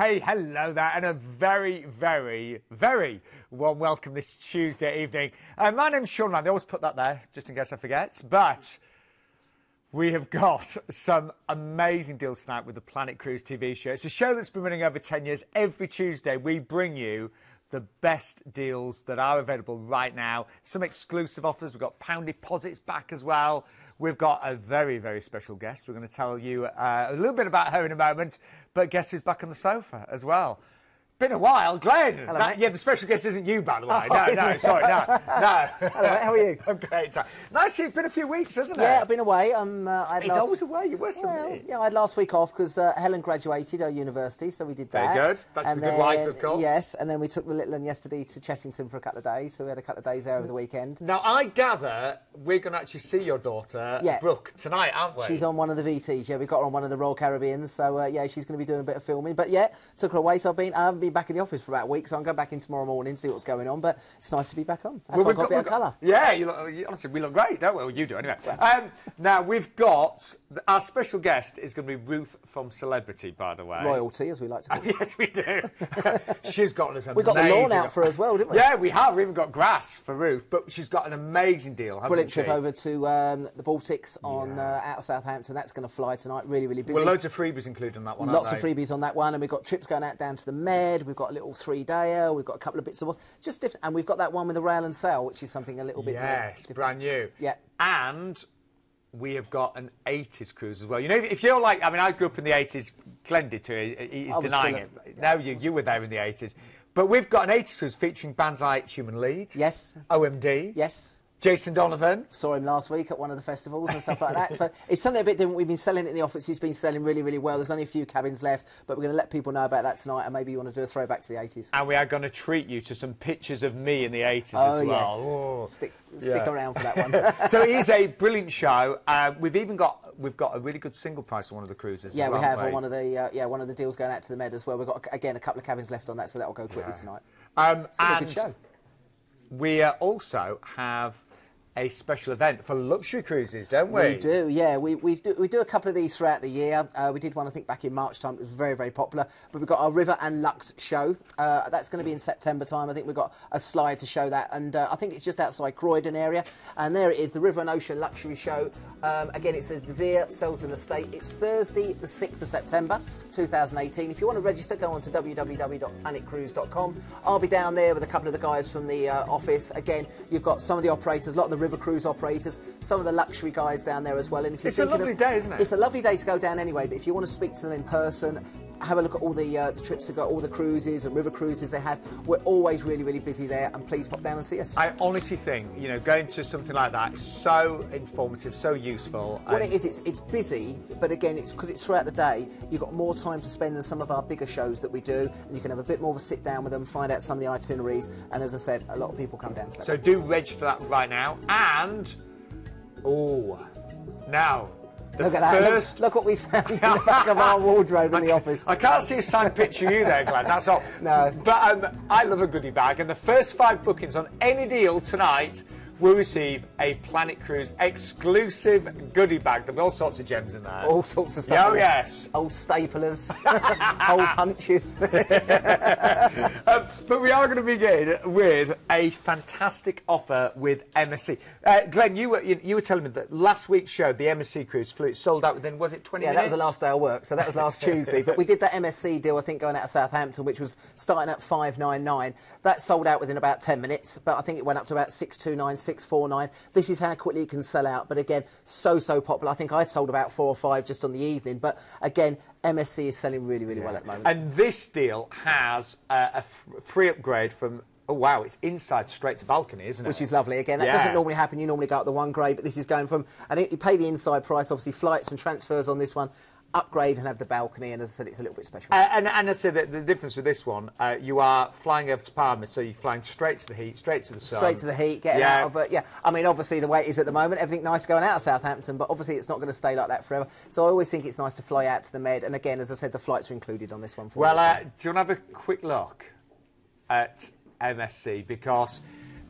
Hey, hello there, and a very, very, very warm welcome this Tuesday evening. My name's Sean Ryan. They always put that there, just in case I forget. But we have got some amazing deals tonight with the Planet Cruise TV show. It's a show that's been running over 10 years. Every Tuesday, we bring you the best deals that are available right now. Some exclusive offers. We've got pound deposits back as well. We've got a very, very special guest. We're going to tell you a little bit about her in a moment. But guess who's back on the sofa as well? Been a while, Glenn. Hello, mate. Yeah, the special guest isn't you, by the way. Oh, no, sorry, no. Hello, mate. How are you? I'm great. Nice. It's been a few weeks, hasn't it? Yeah, I've been away. It's always away. You were somewhere. Yeah, I had last week off because Helen graduated at university, so we did that. Very good. That's and the good life, of course. Yes, and then we took the little one yesterday to Chessington for a couple of days, so we had a couple of days there over the weekend. Now, I gather we're going to actually see your daughter, Brooke, tonight, aren't we? She's on one of the VTs. Yeah, we got her on one of the Royal Caribbeans, so yeah, she's going to be doing a bit of filming. But yeah, took her away, so I haven't been back in the office for about a week, so I'm going back in tomorrow morning, see what's going on. But it's nice to be back on. That's why I've got a bit of colour. Yeah, honestly, we look great, don't we? Well, you do anyway. Now, we've got our special guest is going to be Ruth from Celebrity, by the way. Royalty, as we like to call it. Yes, we do. She's got us amazing. We got the lawn out for her as well, didn't we? Yeah, we have. We even got grass for Ruth, but she's got an amazing deal, hasn't Brilliant she? trip over to the Baltics on out of Southampton. That's going to fly tonight. Really, really busy. Well, loads of freebies included in that one. Lots of freebies on that one, and we've got trips going out down to the Med. We've got a little 3-dayer. We've got a couple of bits of just different, and we've got that one with the rail and sail, which is something a little bit more different. Brand new. Yeah, and we have got an 80s cruise as well. You know, if you're like, I mean, I grew up in the 80s. Glenn did too. He's denying it. No, you were there in the 80s. But we've got an 80s cruise featuring bands like Human League. Yes. OMD. Yes. Jason Donovan. Saw him last week at one of the festivals and stuff like that. So it's something a bit different. We've been selling it in the office. He's been selling really, really well. There's only a few cabins left, but we're going to let people know about that tonight, and maybe you want to do a throwback to the 80s. And we are going to treat you to some pictures of me in the 80s as well. Yes. Oh, Stick around for that one. So it is a brilliant show. We've got a really good single price on one of the cruises. Yeah, we have on one of the deals going out to the Med as well. We've got again a couple of cabins left on that, so that will go quickly tonight. It's a good show. We also have a special event for luxury cruises, don't we? We do, yeah. We do a couple of these throughout the year. We did one, I think, back in March time. It was very, very popular. But we've got our River and Lux show. That's going to be in September time. I think we've got a slide to show that. And I think it's just outside Croydon area. And there it is, the River and Ocean Luxury Show. Again, it's the De Vere Selsdon Estate. It's Thursday, the 6th of September, 2018. If you want to register, go on to www.planetcruise.com. I'll be down there with a couple of the guys from the office. Again, you've got some of the operators, a lot of the river cruise operators, some of the luxury guys down there as well. And if you're it's a lovely day, isn't it? It's a lovely day to go down anyway, but if you want to speak to them in person, have a look at all the trips they've got, all the cruises and river cruises they have. We're always really, really busy there, and please pop down and see us. I honestly think, you know, going to something like that is so informative, so useful. What it is, it's busy, but again, it's because it's throughout the day, you've got more time to spend than some of our bigger shows that we do, and you can have a bit more of a sit down with them, find out some of the itineraries, and as I said, a lot of people come down to that. So do reg for that right now, and, now, look at that. Look what we found in the back of our wardrobe in the office. I can't see a signed picture of you there, Glenn, that's all. No. But I love a goodie bag, and the first 5 bookings on any deal tonight will receive a Planet Cruise exclusive goodie bag. There'll be all sorts of gems in there. All sorts of stuff. Oh, yes. Old staplers, hole punches. But we are going to begin with a fantastic offer with MSC. Glenn, you were telling me that last week's show, the MSC cruise flew, it sold out within, was it 20 minutes? Yeah, that was the last day of work, so that was last Tuesday. But we did that MSC deal, I think, going out of Southampton, which was starting at $599. That sold out within about 10 minutes, but I think it went up to about $629, $649. This is how quickly it can sell out. But again, so popular. I think I sold about 4 or 5 just on the evening. But again, MSC is selling really, really well at the moment. And this deal has a free upgrade from, oh wow, it's inside straight to balcony, isn't it? Which is lovely. Again, that doesn't normally happen. You normally go up the 1 grade, but this is going from, I think you pay the inside price, obviously flights and transfers on this one, upgrade and have the balcony, and as I said, it's a little bit special. And I said that the difference with this one, you are flying over to Palma, so you're flying straight to the heat, straight to the sun. Straight to the heat, getting out of it. I mean, obviously, the way it is at the moment, everything nice going out of Southampton, but obviously it's not going to stay like that forever. So I always think it's nice to fly out to the Med, and again, as I said, the flights are included on this one. Well, do you want to have a quick look at MSC? Because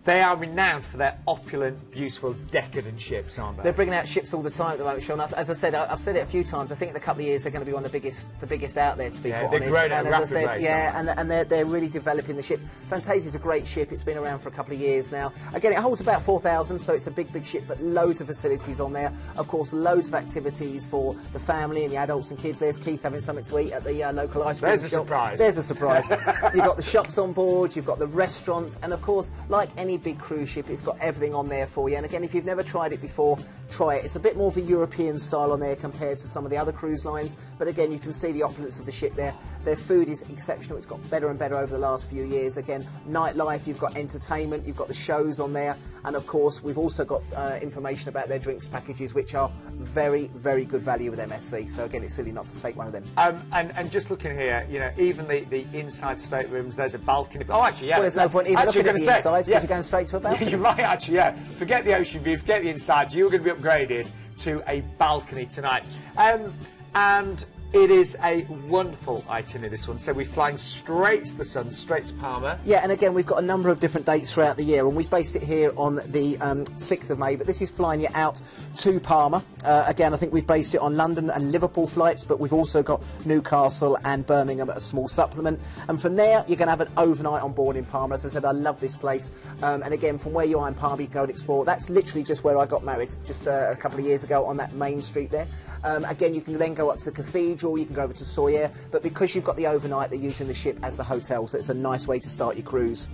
They are renowned for their opulent, beautiful, decadent ships, aren't they? They're bringing out ships all the time at the moment, Sean. As I said, I've said it a few times. I think in a couple of years they're going to be one of the biggest out there, to be quite honest. They're growing at a rapid rate. Yeah, and they're really developing the ships. Fantasia is a great ship. It's been around for a couple of years now. Again, it holds about 4,000, so it's a big ship, but loads of facilities on there. Of course, loads of activities for the family and the adults and kids. There's Keith having something to eat at the local ice cream shop. There's a surprise. There's a surprise. You've got the shops on board, you've got the restaurants, and of course, like any big cruise ship, it's got everything on there for you. And again, if you've never tried it before, try it. It's a bit more of a European style on there compared to some of the other cruise lines, but again, you can see the opulence of the ship there. Their food is exceptional. It's got better and better over the last few years. Again, nightlife, you've got entertainment, you've got the shows on there, and of course, we've also got information about their drinks packages, which are very, very good value with MSC. So again, it's silly not to take one of them. And just looking here, you know, even the inside staterooms, there's a balcony. Oh, actually, yeah. Well, there's no point even looking at the insides because you're going straight to a balcony. You're right, actually, yeah. Forget the ocean view, forget the inside. You're going to be upgraded to a balcony tonight. And it is a wonderful itinerary, this one. So we're flying straight to the sun, straight to Palma. Yeah, and again, we've got a number of different dates throughout the year, and we've based it here on the 6th of May, but this is flying you out to Palma. Again, I think we've based it on London and Liverpool flights, but we've also got Newcastle and Birmingham at a small supplement. And from there, you're going to have an overnight on board in Palma. As I said, I love this place. And again, from where you are in Palma, you can go and explore. That's literally just where I got married, just a couple of years ago on that main street there. Again, you can then go up to the cathedral, you can go over to Soyer, but because you've got the overnight, they're using the ship as the hotel, so it's a nice way to start your cruise.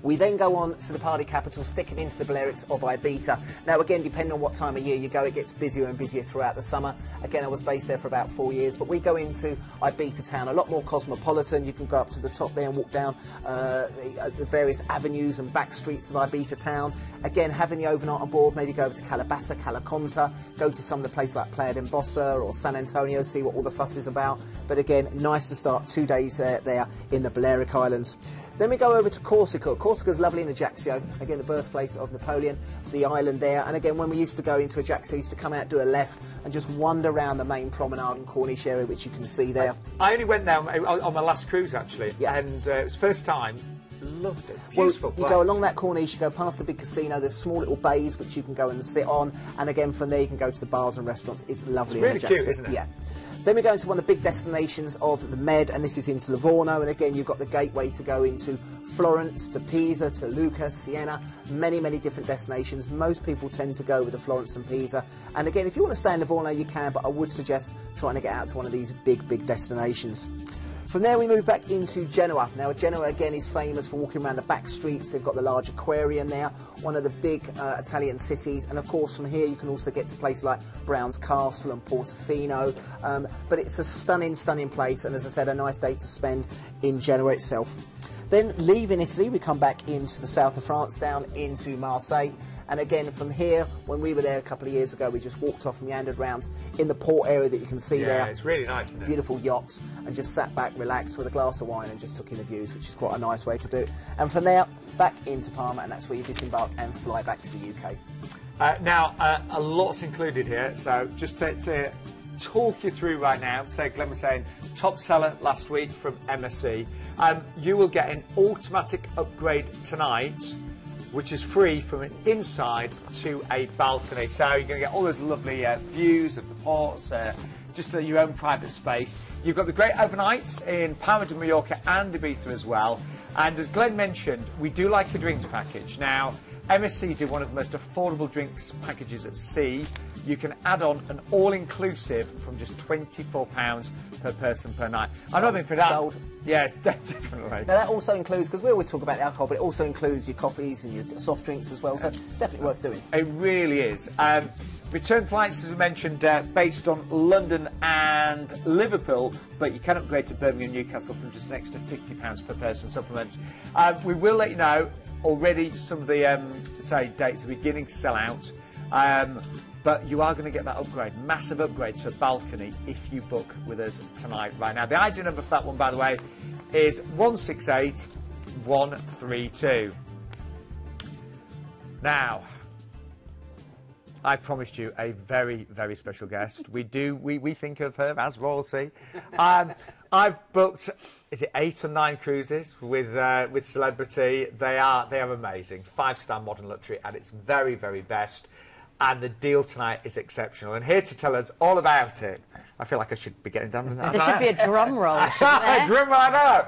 We then go on to the party capital, sticking into the Balearics of Ibiza. Now, again, depending on what time of year you go, it gets busier and busier throughout the summer. Again, I was based there for about 4 years, but we go into Ibiza town, a lot more cosmopolitan. You can go up to the top there and walk down the various avenues and back streets of Ibiza town. Again, having the overnight on board, maybe go over to Calabasa, Calaconta, go to some of the places like Playa d'Embossa or San Antonio, see what all the fuss is about. But again, nice to start 2 days there in the Balearic Islands. Then we go over to Corsica. Corsica's lovely in Ajaccio, again the birthplace of Napoleon, the island there. And again, when we used to go into Ajaccio, we used to come out, do a left and just wander around the main promenade and Corniche area, which you can see there. I only went there on my last cruise, actually, and it was first time. Loved it. Beautiful place. You go along that Corniche, you go past the big casino, there's small little bays which you can go and sit on, and again from there you can go to the bars and restaurants. It's lovely. It's really cute, isn't it? Yeah. Then we go into one of the big destinations of the Med, and this is into Livorno, and again you've got the gateway to go into Florence, to Pisa, to Lucca, Siena, many, many different destinations. Most people tend to go with the Florence and Pisa, and again, if you want to stay in Livorno, you can, but I would suggest trying to get out to one of these big, big destinations. From there we move back into Genoa. Now Genoa again is famous for walking around the back streets. They've got the large aquarium there, one of the big Italian cities, and of course from here you can also get to places like Brown's Castle and Portofino, but it's a stunning, stunning place, and as I said, a nice day to spend in Genoa itself. Then leaving Italy, we come back into the south of France, down into Marseille. And again, from here, when we were there a couple of years ago, we just walked off, meandered around in the port area that you can see there. Yeah, it's really nice, isn't it? Beautiful yachts, and just sat back, relaxed with a glass of wine and just took in the views, which is quite a nice way to do it. And from there, back into Palma, and that's where you disembark and fly back to the UK. Now, a lot's included here, so just to talk you through right now, so Glenn was saying, top seller last week from MSC. You will get an automatic upgrade tonight, which is free from an inside to a balcony. So you're going to get all those lovely views of the ports, just your own private space. You've got the great overnights in Palma de Mallorca and Ibiza as well. And as Glenn mentioned, we do like a drinks package. Now, MSC do one of the most affordable drinks packages at sea. You can add on an all-inclusive from just £24 per person per night. I'm not being for that. Sold. Yeah, definitely. Now that also includes, because we always talk about the alcohol, but it also includes your coffees and your soft drinks as well, so it's definitely worth doing. It really is. Return flights, as I mentioned, based on London and Liverpool, but you can upgrade to Birmingham and Newcastle from just an extra £50 per person supplement. We will let you know already some of the dates are beginning to sell out. But you are going to get that upgrade, massive upgrade to a balcony if you book with us tonight, right now. The ID number for that one, by the way, is 168132. Now, I promised you a very, very special guest. We think of her as royalty. I've booked, is it 8 or 9 cruises with Celebrity? They are amazing. 5-star modern luxury at its very, very best. And the deal tonight is exceptional. And here to tell us all about it, I feel like I should be getting down with that. There should be a drum roll, shouldn't there? A drum roll, I know.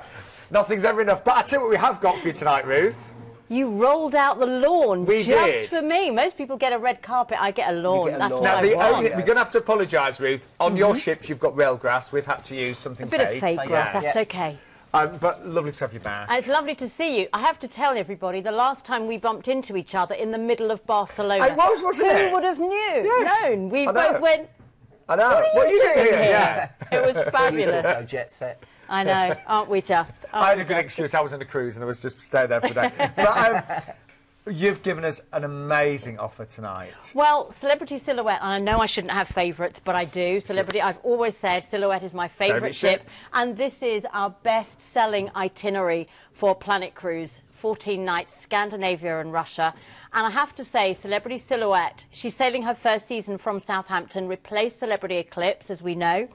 Nothing's ever enough. But I tell you what we have got for you tonight, Ruth. You rolled out the lawn We just did. for me. Most people get a red carpet. I get a lawn. get a That's lawn. what Now, I we're want. going to have to apologise, Ruth. On your ships, you've got rail grass. We've had to use something A bit of fake grass. Yeah. That's okay. But lovely to have you back. And it's lovely to see you. I have to tell everybody, the last time we bumped into each other in the middle of Barcelona. It was, wasn't it? Who would have known? We I know. both went, I know. what are you doing here? Yeah. It was You're fabulous. so jet set. I know, aren't we just? I had a good excuse. I was on a cruise and I was just staying there for a day. But you've given us an amazing offer tonight. Well, Celebrity Silhouette, and I know I shouldn't have favourites, but I do. Celebrity, I've always said Silhouette is my favourite ship. And this is our best-selling itinerary for Planet Cruise. 14 nights, Scandinavia and Russia. And I have to say, Celebrity Silhouette, she's sailing her first season from Southampton, replaced Celebrity Eclipse, as we know.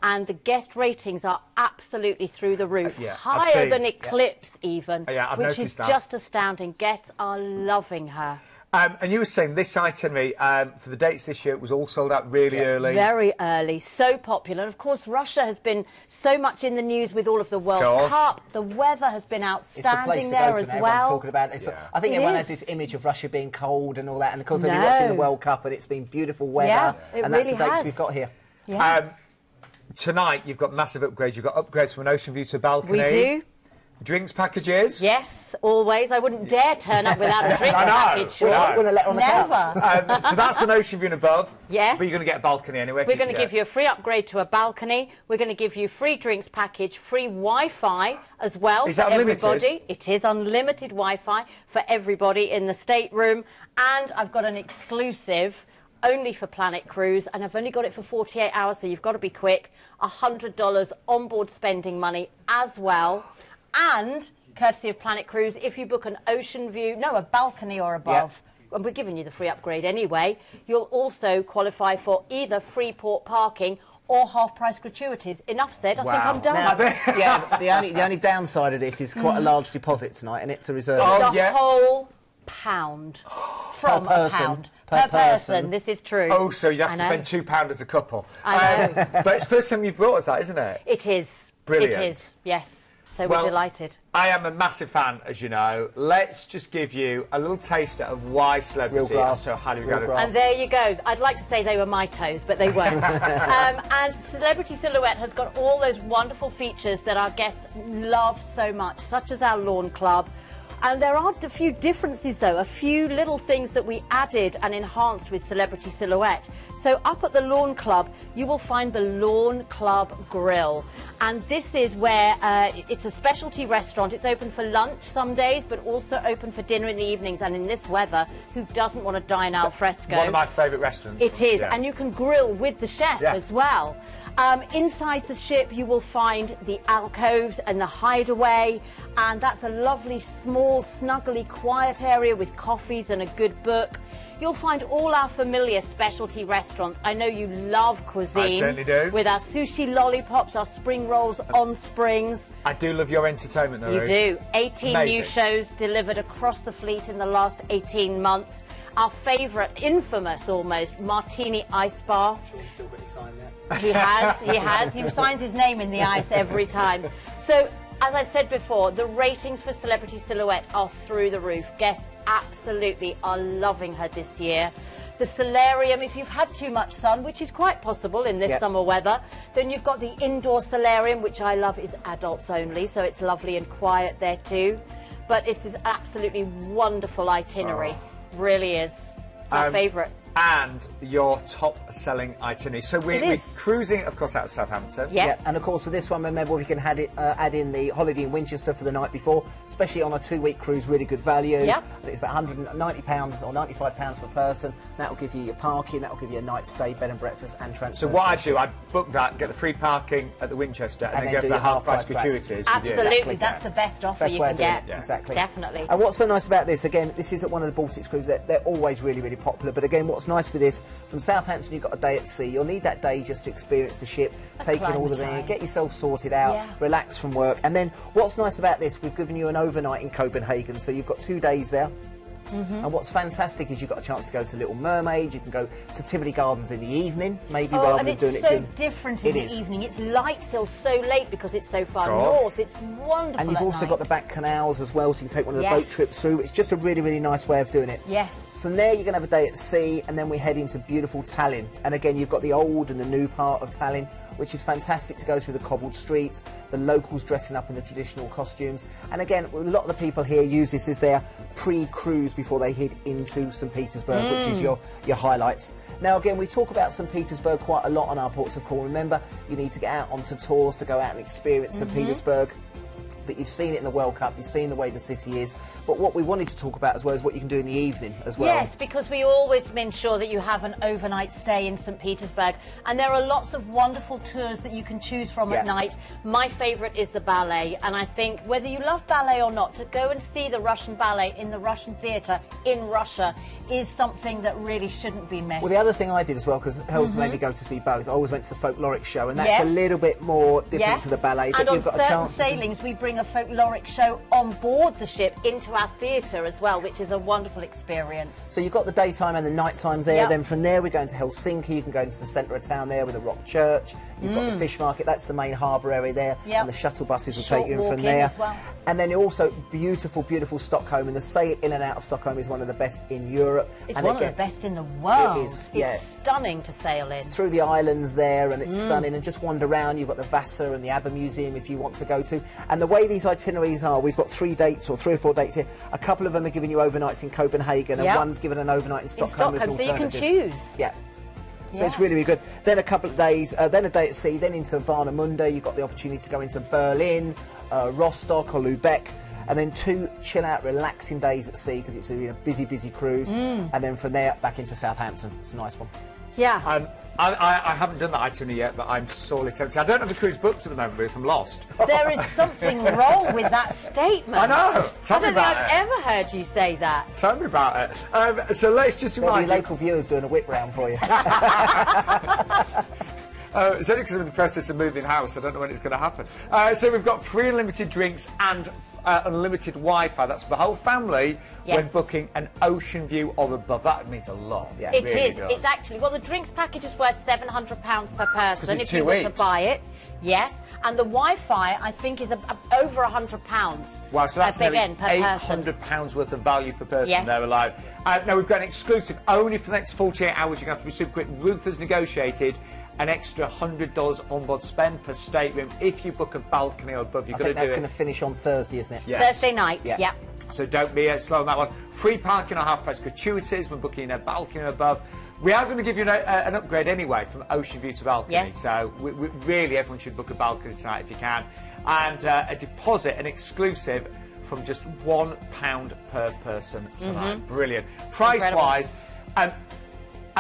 And the guest ratings are absolutely through the roof. Higher than Eclipse, even. I've which noticed is that. just astounding. Guests are loving her. And you were saying this itinerary, for the dates this year, it was all sold out really early. Very early, so popular. And of course, Russia has been so much in the news with all of the World Cup. The weather has been outstanding there as well. Everyone's talking about it. So I think everyone has this image of Russia being cold and all that. And of course, they've been watching the World Cup and it's been beautiful weather. And that's the dates we've got here. Tonight, you've got massive upgrades. You've got upgrades from an ocean view to a balcony. We do. Drinks packages. Yes, always. I wouldn't dare turn up without a drink package. Sure. We're going to let her on the Never. So that's an ocean view and above. Yes. But you're going to get a balcony anyway. We're going to give you a free upgrade to a balcony. We're going to give you free drinks package, free Wi-Fi as well Is for that unlimited? everybody. It is unlimited Wi-Fi for everybody in the stateroom. And I've got an exclusive only for Planet Cruise, and I've only got it for 48 hours, so you've got to be quick. $100 onboard spending money as well. And courtesy of Planet Cruise, if you book an ocean view, a balcony or above, and we're giving you the free upgrade anyway, you'll also qualify for either free port parking or half-price gratuities. Enough said, I think I'm done. Now, the only downside of this is quite a large deposit tonight, and it's a reserve. The whole pound from Per a person. pound. Per Per person, person. this is true. Oh, so you have to spend £2 as a couple. I know. But it's the first time you've brought us that, isn't it? It is. Brilliant. It is, yes. So Well, we're delighted. I am a massive fan, as you know. Let's just give you a little taster of why Celebrity are so highly regarded. And there you go. I'd like to say they were my toes, but they weren't. And Celebrity Silhouette has got all those wonderful features that our guests love so much, such as our lawn club. And there are a few differences, though, a few little things that we added and enhanced with Celebrity Silhouette. So up at the Lawn Club, you will find the Lawn Club Grill. And this is where it's a specialty restaurant. It's open for lunch some days, but also open for dinner in the evenings. And in this weather, who doesn't want to dine al fresco? One of my favourite restaurants. It is. And you can grill with the chef as well. Inside the ship, you will find the alcoves and the hideaway, and that's a lovely, small, snuggly, quiet area with coffees and a good book. You'll find all our familiar specialty restaurants. I know you love cuisine. I certainly do. With our sushi lollipops, our spring rolls on springs. I do love your entertainment, though, You Ruth. do. 18 Amazing. new shows delivered across the fleet in the last 18 months. Our favourite, infamous almost, Martini Ice Bar. Still got his sign there. He has. He signs his name in the ice every time. So, as I said before, the ratings for Celebrity Silhouette are through the roof. Guests absolutely are loving her this year. The solarium, if you've had too much sun, which is quite possible in this summer weather, then you've got the indoor solarium, which I love is adults only, so it's lovely and quiet there too. But this is absolutely wonderful itinerary. Really is. It's our favourite. And your top-selling itinerary. So we're cruising, of course, out of Southampton. Yes. Yeah, and of course, for this one, remember, we can add in the holiday in Winchester for the night before, especially on a 2-week cruise, really good value. Yep. I think it's about £190 or £95 per person. That will give you your parking, that will give you a night stay, bed and breakfast, and transfer. So what I'd do, I'd book that, get the free parking at the Winchester, and then go for the half-price gratuities. Absolutely, that's the best offer you can get. Exactly. Definitely. And what's so nice about this, again, this is at one of the Baltic cruises. They're always really, really popular. But again, what's what's nice with this, from Southampton you've got a day at sea. You'll need that day just to experience the ship, take in all the things, get yourself sorted out, relax from work. And then what's nice about this, we've given you an overnight in Copenhagen, so you've got 2 days there. And what's fantastic is you've got a chance to go to Little Mermaid, you can go to Tivoli Gardens in the evening, maybe rather than doing it. It's so different in the evening. It's light still so late because it's so far north. It's wonderful. And you've also got the back canals as well, so you can take one of the boat trips through. It's just a really, really nice way of doing it. Yes. From there, you're going to have a day at sea, and then we head into beautiful Tallinn. And again, you've got the old and the new part of Tallinn, which is fantastic to go through the cobbled streets, the locals dressing up in the traditional costumes. And again, a lot of the people here use this as their pre-cruise before they head into St. Petersburg, which is your highlights. Now, again, we talk about St. Petersburg quite a lot on our ports of call. Remember, you need to get out onto tours to go out and experience St. Petersburg. But you've seen it in the World Cup, you've seen the way the city is. But what we wanted to talk about as well is what you can do in the evening as well. Yes, because we always ensure that you have an overnight stay in St. Petersburg. And there are lots of wonderful tours that you can choose from at night. My favourite is the ballet. And I think whether you love ballet or not, to go and see the Russian ballet in the Russian theatre in Russia is something that really shouldn't be missed. Well, the other thing I did as well, because Hells made me go to see both, I always went to the folkloric show, and that's a little bit more different to the ballet. But and you've on got a certain chance sailings, we bring a folkloric show on board the ship into our theatre as well, which is a wonderful experience. So you've got the daytime and the night times there. Then from there, we're going to Helsinki. You can go into the centre of town there with the Rock Church. You've got the fish market. That's the main harbour area there. And the shuttle buses will take you in from there. And then also beautiful, beautiful Stockholm. And the sail in and out of Stockholm is one of the best in Europe. It's one of the best in the world. It is, It's stunning to sail in. Through the islands there, and it's stunning. And just wander around. You've got the Vasa and the ABBA Museum if you want to go to. And the way these itineraries are, we've got 3 dates or 3 or 4 dates here. A couple of them are giving you overnights in Copenhagen, and one's given an overnight in Stockholm. So you can choose. So it's really, really good. Then a couple of days, then a day at sea, then into Warnemünde. You've got the opportunity to go into Berlin, Rostock or Lubeck. And then 2 chill-out, relaxing days at sea because it's a busy, busy cruise. And then from there, back into Southampton. It's a nice one. Yeah. I haven't done that itinerary yet, but I'm sorely tempted. I don't have the cruise booked at the moment, Ruth. I'm lost. There is something wrong with that statement. I know. Tell me about it. I don't think I've ever heard you say that. Tell me about it. So let's just remind you. Local viewers doing a whip round for you. It's only because I'm in the process of moving house. I don't know when it's going to happen. So we've got free unlimited drinks and unlimited Wi-Fi. That's for the whole family when booking an ocean view or above. That means a lot. Yeah, it really does. It's actually, well, the drinks package is worth £700 per person if you were to buy it. Yes, and the Wi-Fi I think is over £100. Wow, so that's nearly £800 worth of value per person there allowed. Now we've got an exclusive only for the next 48 hours. You're going to have to be super quick. Ruth has negotiated an extra $100 onboard spend per stateroom if you book a balcony or above. You've got to do it. That's going to finish on Thursday, isn't it? Yes. Thursday night. Yeah. So don't be slow on that one. Free parking or half-price gratuities when booking a balcony or above. We are going to give you an upgrade anyway from ocean view to balcony. Yes. So really, everyone should book a balcony tonight if you can. And a deposit, an exclusive, from just £1 per person tonight. Brilliant. Price-wise, I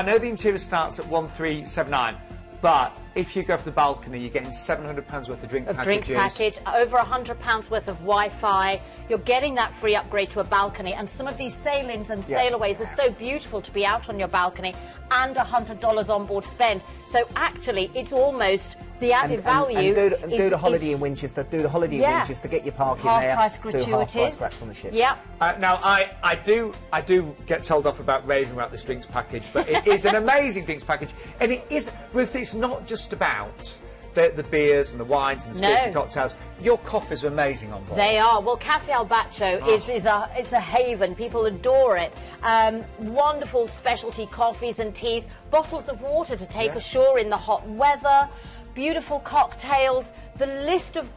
know the interior starts at 1379. But if you go for the balcony, you're getting £700 worth of drinks package, over £100 worth of Wi-Fi. You're getting that free upgrade to a balcony. And some of these sail-ins and sailaways are so beautiful to be out on your balcony, and $100 onboard spend. So actually, it's almost the added value. And do the holiday in Winchester. Do the holiday in Winchester. Get your parking there. Half-price gratuities. Do half-price racks on the ship. Yep. Now, I do get told off about raving about this drinks package, but it is an amazing drinks package. And it is, Ruth, it's not just about the beers and the wines and the spirits and cocktails. Your coffees are amazing on board. They are. Well, Cafe Al Bacio it's a haven. People adore it. Wonderful specialty coffees and teas, bottles of water to take ashore in the hot weather, beautiful cocktails. The list of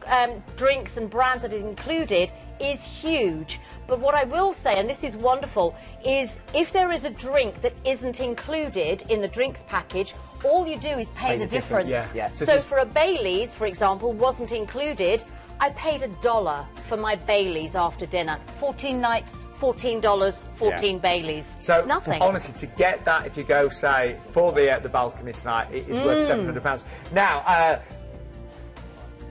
drinks and brands that is included is huge. But what I will say, and this is wonderful, is if there is a drink that isn't included in the drinks package, all you do is pay the difference. So for a Baileys, for example, wasn't included, I paid $1 for my Baileys after dinner. 14 nights, $14, 14 Baileys. So it's nothing. Honestly, to get that, if you go, say, for the balcony tonight, it is worth £700. Now,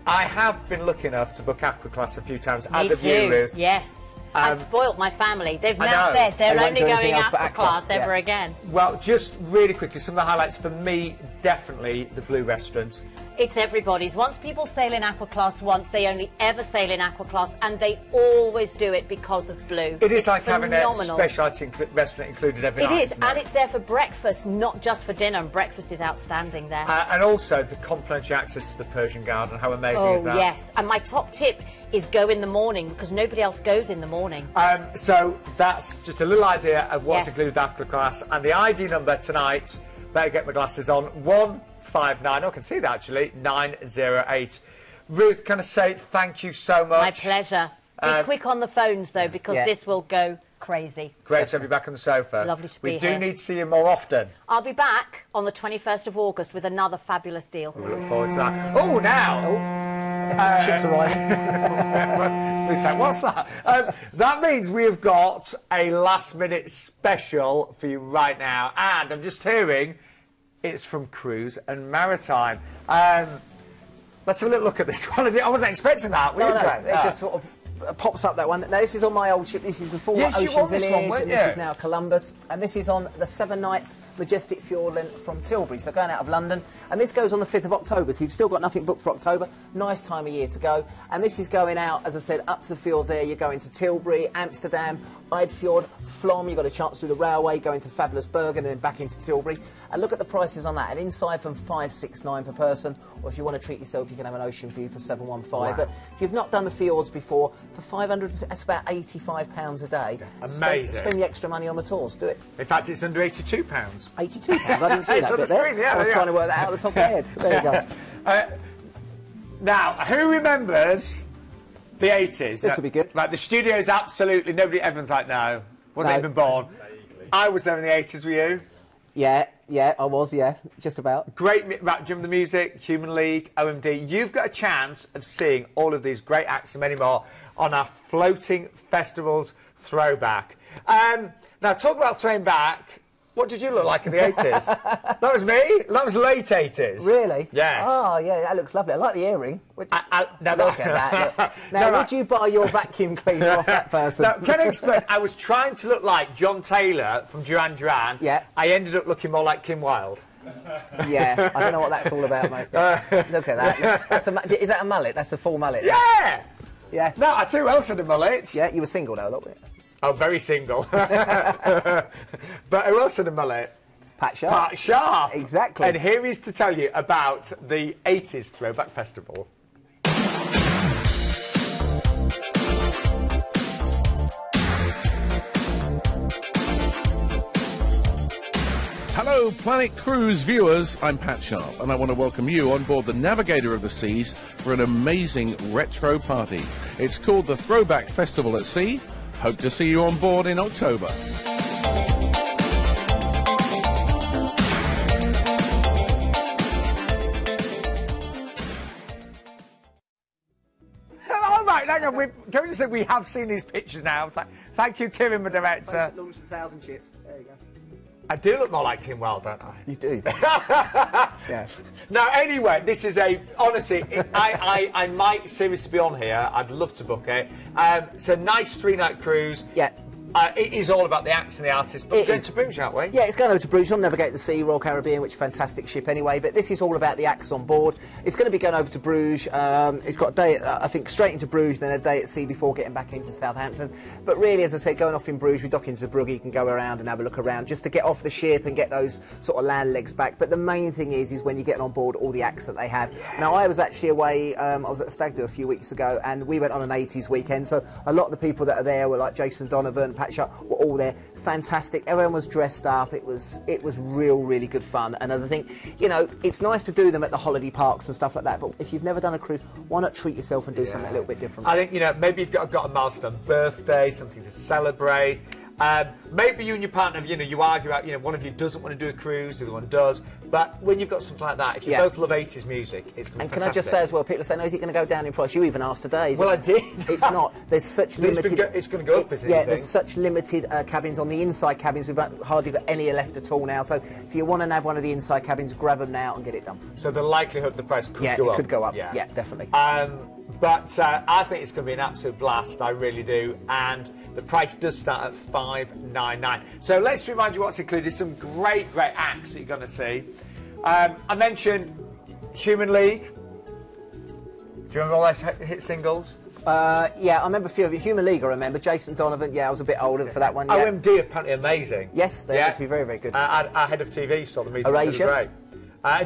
I have been lucky enough to book Aqua Class a few times, as have you, Ruth. Yes. I spoilt my family. They've now said they're only going aqua class ever again. Well, just really quickly, some of the highlights for me, definitely the Blue Restaurant. It's everybody's. Once people sail in aqua class once, they only ever sail in aqua class, and they always do it because of Blue. It's like phenomenal. Having a specialty restaurant included every night. It is, and it's there for breakfast, not just for dinner, and breakfast is outstanding there. And also the complimentary access to the Persian Garden. How amazing is that? Oh, yes. And my top tip is go in the morning, because nobody else goes in the morning. So that's just a little idea of what's included with aqua class. And the ID number tonight, better get my glasses on, 159, I can see that actually, 908. Ruth, can I say thank you so much? My pleasure. Be quick on the phones, though, because this will go crazy. Great to have you back on the sofa. Lovely to be here. We do need to see you more often. I'll be back on the 21st of August with another fabulous deal. We look forward to that. Oh, now... Ships arriving. What's that? That means we've got a last-minute special for you right now. And I'm just hearing it's from Cruise and Maritime. Let's have a little look at this one. I wasn't expecting that. It just sort of pops up, that one. Now, this is on my old ship. This is the former Ocean Village, and this is now Columbus. And this is on the 7 nights Majestic Fjordland from Tilbury, so going out of London. And this goes on the 5th of October, so you've still got nothing booked for October. Nice time of year to go. And this is going out, as I said, up to the fjords there. You're going to Tilbury, Amsterdam, Eidfjord, Flom. You've got a chance to do the railway, going to Fabulous Bergen and then back into Tilbury. And look at the prices on that. And inside from 569 per person, or if you want to treat yourself, you can have an ocean view for 715. Wow. But if you've not done the fjords before, for 500, that's about £85 a day. Amazing. Spend the extra money on the tours. Do it. In fact, it's under £82. £82. I didn't see It's that on bit the screen, there. yeah, I was trying to work that out at the top of my head. There you go. Now, who remembers the 80s? This will be good. Right, the studio's absolutely... Everyone's like, no. Wasn't even born. I was there in the 80s, were you? Yeah, I was, just about. Great, right, do you remember the music? Human League, OMD. You've got a chance of seeing all of these great acts and many more on our Floating Festivals Throwback. Now, talk about throwing back. What did you look like in the 80s? That was me. That was late 80s. Really? Yes. Oh, yeah, that looks lovely. I like the earring. Now, look at that. Look. Now, would you buy your vacuum cleaner off that person? Now, can I explain? I was trying to look like John Taylor from Duran Duran. Yeah. I ended up looking more like Kim Wilde. Yeah, I don't know what that's all about, mate. Look at that. Is that a mullet? That's a full mullet. Yeah! Yeah. No, I tell you who else had a mullet. Yeah, you were single, though, a little bit. Oh, very single. But who else had a mullet? Pat Sharp. Pat Sharp. Exactly. And here is to tell you about the 80s Throwback Festival. Hello, Planet Cruise viewers. I'm Pat Sharp, and I want to welcome you on board the Navigator of the Seas for an amazing retro party. It's called the Throwback Festival at Sea. Hope to see you on board in October. All right, can we just say we have seen these pictures now? Thank you, Kieran, my director. Launched 1,000 ships. There you go. I do look more like Kim Wilde, don't I? You do. Yeah. Now, anyway, this is honestly, I might seriously be on here. I'd love to book it. It's a nice 3-night cruise. Yeah. It is all about the acts and the artists, but we're going to Bruges, aren't we? Yeah, it's going over to Bruges on Navigator the Sea, Royal Caribbean, which is a fantastic ship anyway, but this is all about the acts on board. It's going to be going over to Bruges. It's got a day, I think, straight into Bruges, then a day at sea before getting back into Southampton. But really, as I said, going off in Bruges, we dock into Brugge, you can go around and have a look around just to get off the ship and get those sort of land legs back. But the main thing is when you're getting on board all the acts that they have. Now, I was actually away, I was at a stag do a few weeks ago, and we went on an 80s weekend, so a lot of the people that are there were like Jason Donovan, Pat Sharp, were all there. Fantastic. Everyone was dressed up. It was really good fun. And I think, you know, it's nice to do them at the holiday parks and stuff like that, but if you've never done a cruise, why not treat yourself and do something a little bit different? I think, you know, maybe you've got a milestone birthday, something to celebrate. Maybe you and your partner, you know, you argue about, you know, one of you doesn't want to do a cruise, the other one does. But when you've got something like that, if you both love 80s music, it's going to be fantastic. And can I just say as well, people are saying, oh, is it going to go down in price? You even asked today. Well, I did. It's not. There's such limited... It's going to go up, isn't it? Yeah, there's such limited cabins on the inside cabins. We've hardly got any left at all now. So if you want to have one of the inside cabins, grab them now and get it done. So the likelihood the price could go up. Yeah, it could go up. Yeah, definitely. But I think it's going to be an absolute blast, I really do. And the price does start at $599. So let's remind you what's included. Some great acts that you're going to see. I mentioned Human League. Do you remember all those hit singles? Yeah, I remember a few of you. Human League, I remember. Jason Donovan, yeah, I was a bit older for that one. Yeah. OMD, apparently amazing. Yes, they have to be very, very good. Our head of TV saw the music. Erasure. Great.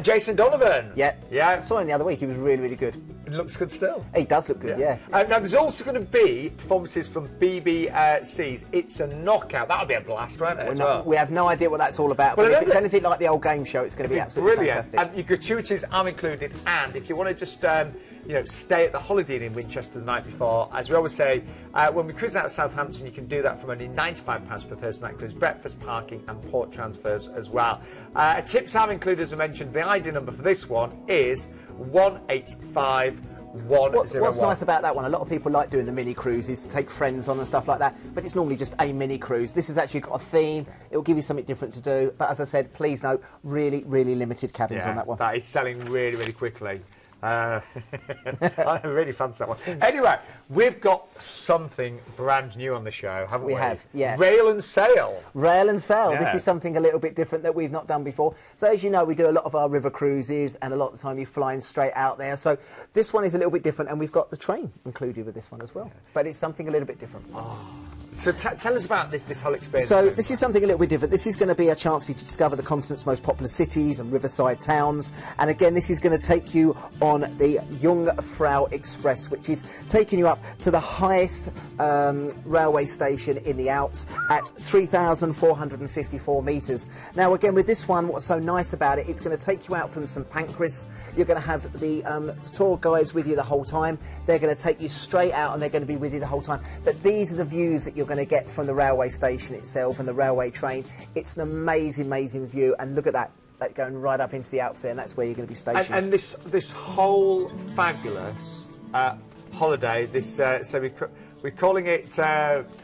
Jason Donovan. Yeah. Yeah. I saw him the other week. He was really, really good. It looks good still. He does look good, yeah. Now, there's also going to be performances from BBC's It's a Knockout. That'll be a blast, won't it? We have no idea what that's all about, but if it's anything like the old game show, it's going to be absolutely brilliant. fantastic. Your gratuities are included, and if you want to just stay at the Holiday Inn in Winchester the night before, as we always say, when we cruise out of Southampton, you can do that from only £95 per person. That includes breakfast, parking, and port transfers as well. Tips are included, as I mentioned. The ID number for this one is 185101. What's nice about that one, a lot of people like doing the mini cruises to take friends on and stuff like that, but it's normally just a mini cruise. This has actually got a theme. It will give you something different to do, but as I said, please note, really, really limited cabins on that one. That is selling really, really quickly. I really fancy that one. Anyway, we've got something brand new on the show, haven't we? We have, yeah. Rail and sail. Rail and sail. Yeah. This is something a little bit different that we've not done before. So as you know, we do a lot of our river cruises, and a lot of the time you're flying straight out there. So this one is a little bit different, and we've got the train included with this one as well. But it's something a little bit different. So tell us about this whole experience. So this is something a little bit different. This is going to be a chance for you to discover the continent's most popular cities and riverside towns. And again, this is going to take you on the Jungfrau Express, which is taking you up to the highest railway station in the Alps at 3,454 metres. Now, again, with this one, what's so nice about it, it's going to take you out from St Pancras. You're going to have the tour guides with you the whole time. They're going to take you straight out, and they're going to be with you the whole time. But these are the views that you're going to get from the railway station itself and the railway train. It's an amazing, amazing view, and look at that, going right up into the Alps there, and that's where you're going to be stationed. And this whole fabulous holiday, so we're calling it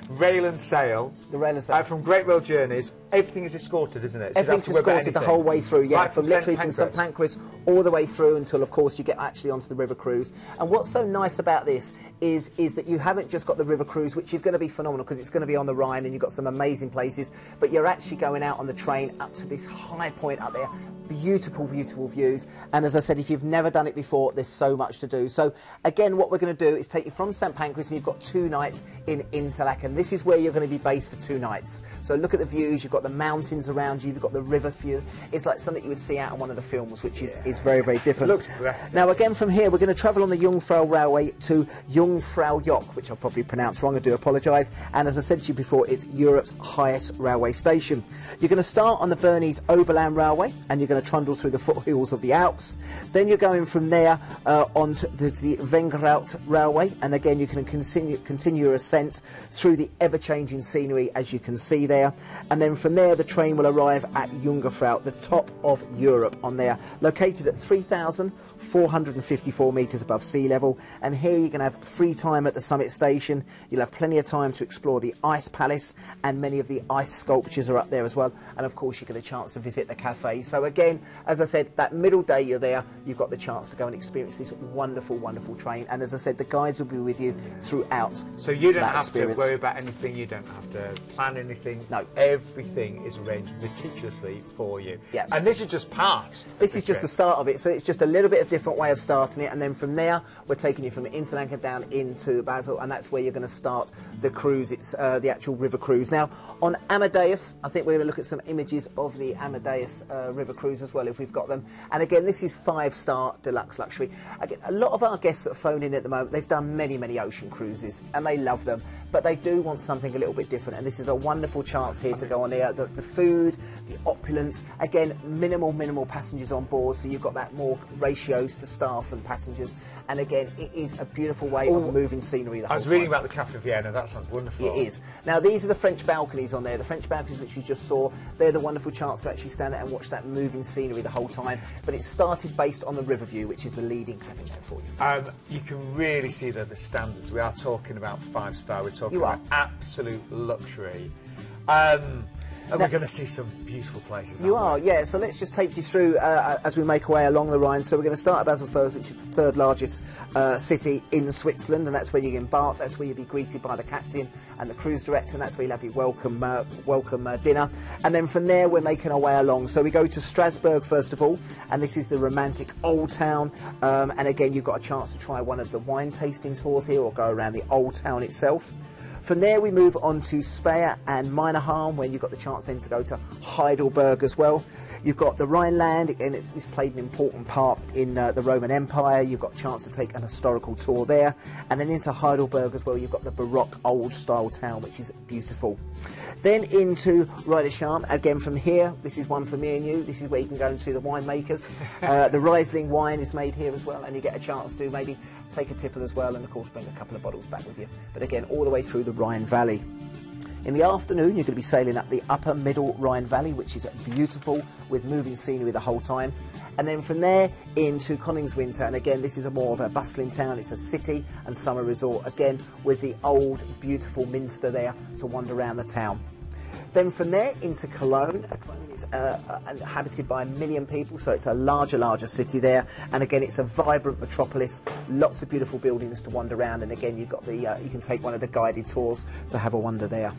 Rail and Sail. The Rail and Sail. From Great Rail Journeys. Everything is escorted, isn't it? So everything's escorted the whole way through, yeah, right, from literally from St Pancras all the way through until, of course, you get actually onto the river cruise. And what's so nice about this is that you haven't just got the river cruise, which is going to be phenomenal because it's going to be on the Rhine and you've got some amazing places, but you're actually going out on the train up to this high point up there. Beautiful, beautiful views. And as I said, if you've never done it before, there's so much to do. So again, what we're going to do is take you from St Pancras, and you've got 2 nights in Interlaken. This is where you're going to be based for 2 nights. So look at the views. You've got the mountains around you. You've got the river view. It's like something you would see out in one of the films, which is very, very different. Looks breathtaking. Now again, from here, we're going to travel on the Jungfrau Railway to Jungfrau Joch, which I've probably pronounced wrong. I do apologise. And as I said to you before, it's Europe's highest railway station. You're going to start on the Bernese Oberland Railway, and you're going to trundle through the foothills of the Alps. Then you're going from there onto the Wengerhout Railway, and again you can continue your ascent through the ever-changing scenery, as you can see there. And then from there the train will arrive at Jungfrau, the top of Europe on there, located at 3,454 metres above sea level. And here you're going to have free time at the summit station. You'll have plenty of time to explore the Ice Palace, and many of the ice sculptures are up there as well. And of course you get a chance to visit the cafe. So again, as I said, that middle day you're there, you've got the chance to go and experience this wonderful, wonderful train. And as I said, the guides will be with you throughout. So you don't have to worry about anything, you don't have to plan anything. No. Everything is arranged meticulously for you. Yeah. And this is just part. This is just the start of it, so it's just a little bit of different way of starting it, and then from there we're taking you from Interlaken down into Basel, and that's where you're going to start the cruise. It's the actual river cruise. Now on Amadeus, I think we're going to look at some images of the Amadeus river cruise as well, if we've got them. And again, this is 5-star deluxe luxury. Again, a lot of our guests that are phoning in at the moment, they've done many, many ocean cruises and they love them, but they do want something a little bit different, and this is a wonderful chance here to go on here. The food, the opulence, again, minimal passengers on board, so you've got that more ratios to staff and passengers, and again, it is a beautiful way of moving scenery the whole time. I was reading about the Cafe Vienna, that sounds wonderful. It is. Now these are the French balconies on there. The French balconies which you just saw, they're the wonderful chance to actually stand there and watch that moving scenery the whole time, but it started based on the river view, which is the leading cabin there for you. You can really see the standards. We are talking about 5-star, we're talking about absolute luxury. And we're going to see some beautiful places. You are, yeah. So let's just take you through as we make our way along the Rhine. So we're going to start at Basel, which is the third largest city in Switzerland, and that's where you embark. That's where you'll be greeted by the captain and the cruise director, and that's where you'll have your welcome dinner. And then from there, we're making our way along. So we go to Strasbourg first of all, and this is the romantic old town. And again, you've got a chance to try one of the wine tasting tours here, or go around the old town itself. From there, we move on to Speyer and Meinerham, where you've got the chance then to go to Heidelberg as well. You've got the Rhineland, and it's played an important part in the Roman Empire. You've got a chance to take an historical tour there. And then into Heidelberg as well, you've got the Baroque old-style town, which is beautiful. Then into Rheinland. Again, from here, this is one for me and you. This is where you can go and see the winemakers. The Riesling wine is made here as well, and you get a chance to maybe take a tipple as well, and of course bring a couple of bottles back with you. But again, all the way through the Rhine Valley. In the afternoon, you're going to be sailing up the upper middle Rhine Valley, which is beautiful with moving scenery the whole time. And then from there into Koningswinter, and again, this is more of a bustling town. It's a city and summer resort, again, with the old, beautiful minster there to wander around the town. Then from there into Cologne. Cologne is inhabited by 1 million people, so it's a larger city there. And again, it's a vibrant metropolis, lots of beautiful buildings to wander around. And again, you've got the you can take one of the guided tours to have a wander there.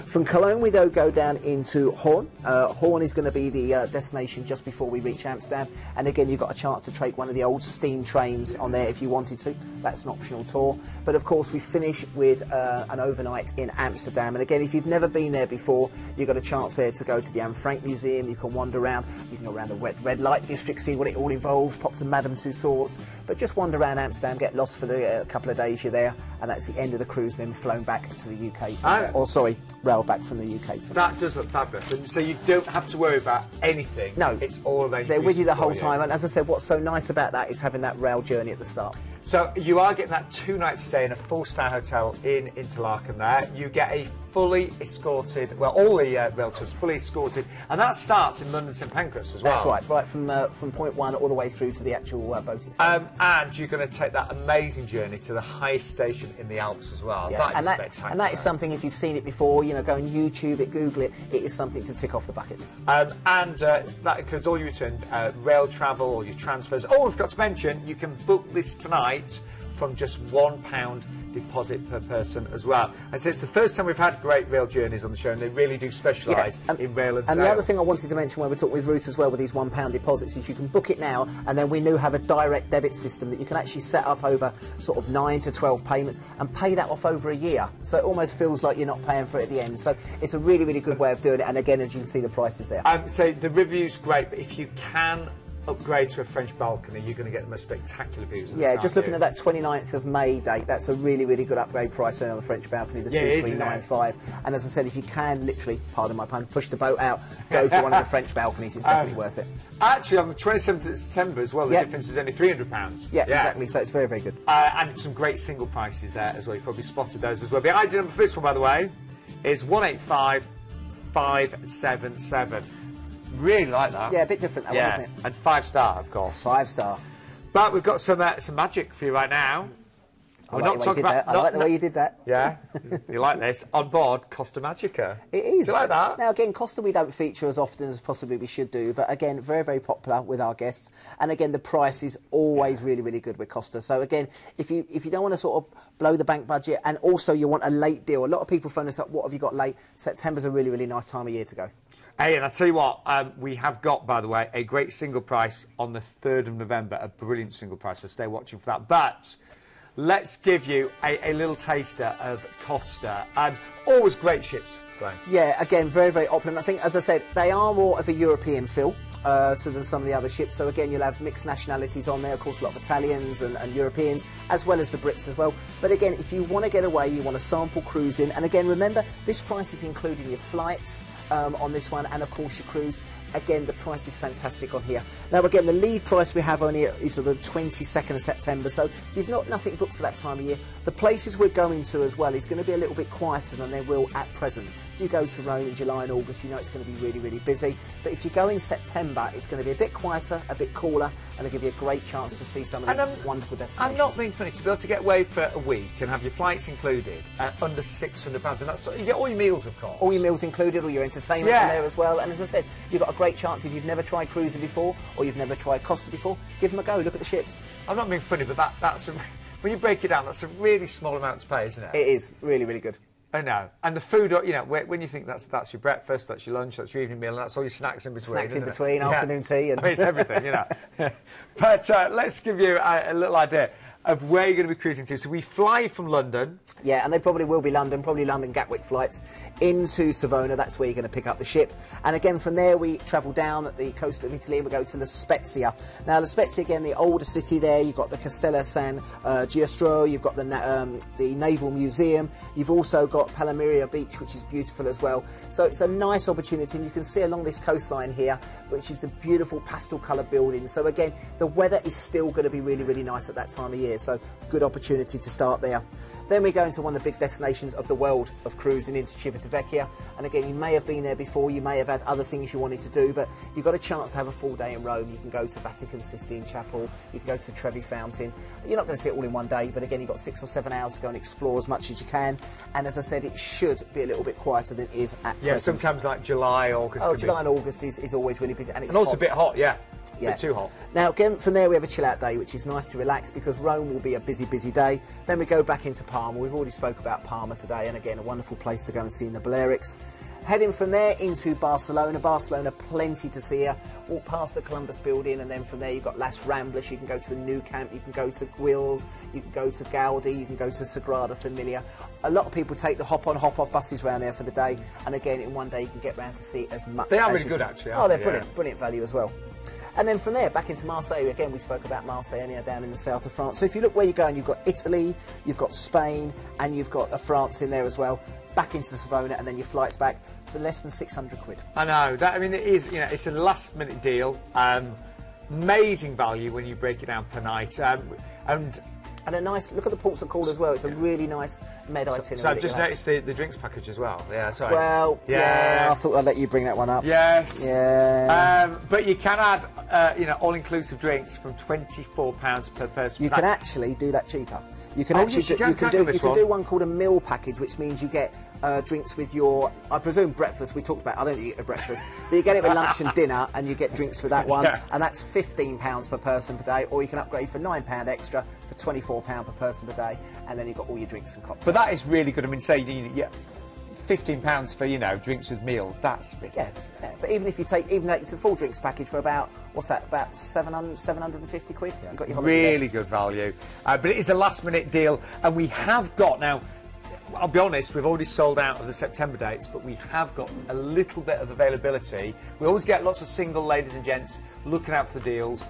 From Cologne, we though go down into Horn. Horn is going to be the destination just before we reach Amsterdam. And again, you've got a chance to take one of the old steam trains on there if you wanted to. That's an optional tour. But of course, we finish with an overnight in Amsterdam. And again, if you've never been there before, you've got a chance there to go to the Anne Frank Museum. You can wander around. You can go around the red light district, see what it all involves, pop some Madame Tussauds. But just wander around Amsterdam, get lost for the couple of days you're there. And that's the end of the cruise, then flown back to the UK. Or sorry, rail back from the UK. That does look fabulous. And so you don't have to worry about anything. No. It's all arranged. They're with you the whole time. And as I said, what's so nice about that is having that rail journey at the start. So you are getting that 2-night stay in a 4-star hotel in Interlaken there. You get a fully escorted, well, all the rail tours fully escorted, and that starts in London St Pancras as well. That's right from point 1 all the way through to the actual boat itself. And you're going to take that amazing journey to the highest station in the Alps as well. Yeah. That is spectacular. And that is something, if you've seen it before, you know, go and YouTube it, Google it, it is something to tick off the bucket list. And that includes all your return rail travel, all your transfers. Oh, we've got to mention, you can book this tonight from just £1 deposit per person as well. And so it's the first time we've had great rail journeys on the show, and they really do specialise in rail and sail. And the other thing I wanted to mention when we're talking with Ruth as well with these £1 deposits is you can book it now, and then we now have a direct debit system that you can actually set up over sort of 9 to 12 payments and pay that off over a year. So it almost feels like you're not paying for it at the end. So it's a really good way of doing it. And again, as you can see, the price is there. So the review's great, but if you can upgrade to a French balcony, you're going to get the most spectacular views. Yeah, just looking at that 29th of May date, that's a really good upgrade price on the French balcony, the 2395. And as I said, if you can literally, pardon my pun, push the boat out, go for one of the French balconies, it's definitely worth it. Actually, on the 27th of September as well, the difference is only £300. Yeah, exactly, so it's very good. And some great single prices there as well. You've probably spotted those as well. The ID number for this one, by the way, is 185577. Really like that. Yeah, a bit different that one, isn't it? And 5-star, of course. 5-star. But we've got some magic for you right now. I like the way you did that. Yeah, you like this. On board Costa Magica. It is. Do you like that? Now, again, Costa we don't feature as often as possibly we should do, but again, very popular with our guests. And again, the price is always really good with Costa. So again, if you don't want to sort of blow the bank budget, and also you want a late deal, a lot of people phone us up, what have you got late? September's a really nice time of year to go. Hey, and I'll tell you what, we have got, by the way, a great single price on the 3rd of November, a brilliant single price, so stay watching for that. But let's give you a little taster of Costa. Always great ships, Brian. Yeah, again, very opulent. I think, as I said, they are more of a European feel than some of the other ships. So again, you'll have mixed nationalities on there, of course, a lot of Italians and Europeans, as well as the Brits as well. But again, if you want to get away, you want to sample cruising, and again, remember, this price is including your flights on this one, and of course your cruise. Again, the price is fantastic on here. Now, again, the lead price we have on here is the 22nd of September, so if you've got nothing booked for that time of year, the places we're going to as well is going to be a little bit quieter than they will at present. If you go to Rome in July and August, you know it's going to be really, really busy. But if you go in September, it's going to be a bit quieter, a bit cooler, and it'll give you a great chance to see some of these wonderful destinations. I'm not being funny. To be able to get away for a week and have your flights included at under £600, and that's, you get all your meals, of course. All your meals included, all your entertainment in there as well. And as I said, you've got a great chance if you've never tried cruising before or you've never tried Costa before, give them a go, look at the ships. I'm not being funny, but that's when you break it down, that's a really small amount to pay, isn't it? It is really, really good. I know. And the food, you know, when you think that's your breakfast, that's your lunch, that's your evening meal, and that's all your snacks in between. Snacks in between, afternoon tea. And I mean, it's everything, you know. But let's give you a little idea of where you're going to be cruising to. So we fly from London. Yeah, and they probably will be London, probably London Gatwick flights into Savona. That's where you're going to pick up the ship. And again, from there, we travel down at the coast of Italy and we go to La Spezia. Now, La Spezia, again, the older city there. You've got the Castello San Giustro. You've got the Naval Museum. You've also got Palma Beach, which is beautiful as well. So it's a nice opportunity. And you can see along this coastline here, which is the beautiful pastel coloured buildings. So again, the weather is still going to be really, really nice at that time of year. So good opportunity to start there. Then we go into one of the big destinations of the world of cruising, into Civitavecchia. And again, you may have been there before, you may have had other things you wanted to do, but you've got a chance to have a full day in Rome. You can go to Vatican Sistine Chapel, you can go to the Trevi Fountain. You're not going to see it all in one day, but again, you've got 6 or 7 hours to go and explore as much as you can. And as I said, it should be a little bit quieter than it is at present. Sometimes like July, August. Oh, July and August is always really busy. And it's also hot. a bit hot, yeah. A bit too hot. Now, again, from there we have a chill-out day, which is nice to relax because Rome will be a busy, busy day. Then we go back into Palma. We've already spoke about Palma today, and again, a wonderful place to go and see in the Balearics. Heading from there into Barcelona. Barcelona, plenty to see here. Walk past the Columbus building, and then from there you've got Las Ramblas. You can go to the Nou Camp, you can go to Güell, you can go to Gaudi, you can go to Sagrada Familia. A lot of people take the hop-on, hop-off buses around there for the day, and again, in one day you can get round to see as much. They are really good, actually. Oh, they're brilliant, brilliant value as well. And then from there, back into Marseille. Again, we spoke about Marseille anyhow, down in the south of France. So if you look where you're going, you've got Italy, you've got Spain, and you've got France in there as well. Back into Savona, and then your flights back for less than 600 quid. I know. I mean, it is, you know, it's a last-minute deal. Amazing value when you break it down per night. And a nice look at the ports of call as well. It's a really nice med itinerary. So I've just noticed the drinks package as well. Yeah, sorry. Well, yeah, I thought I'd let you bring that one up. Yes. Yeah. But you can add, you know, all-inclusive drinks from £24 per person. You can actually do that cheaper. You can actually do one called a meal package, which means you get drinks with your, I presume, breakfast. We talked about, I don't think you get a breakfast, but you get it with lunch and dinner, and you get drinks for that one, and that's £15 per person per day, or you can upgrade for £9 extra for £24 per person per day, and then you've got all your drinks and cocktails. But that is really good. I mean, say, £15 for, you know, drinks with meals, that's ridiculous. Yeah, but even if you take, it's a full drinks package for about, what's that, about 750 quid? Yeah. You've got your really good value. But it is a last-minute deal, and we have got, now, I'll be honest, we've already sold out of the September dates, but we have got a little bit of availability. We always get lots of single ladies and gents looking out for the deals.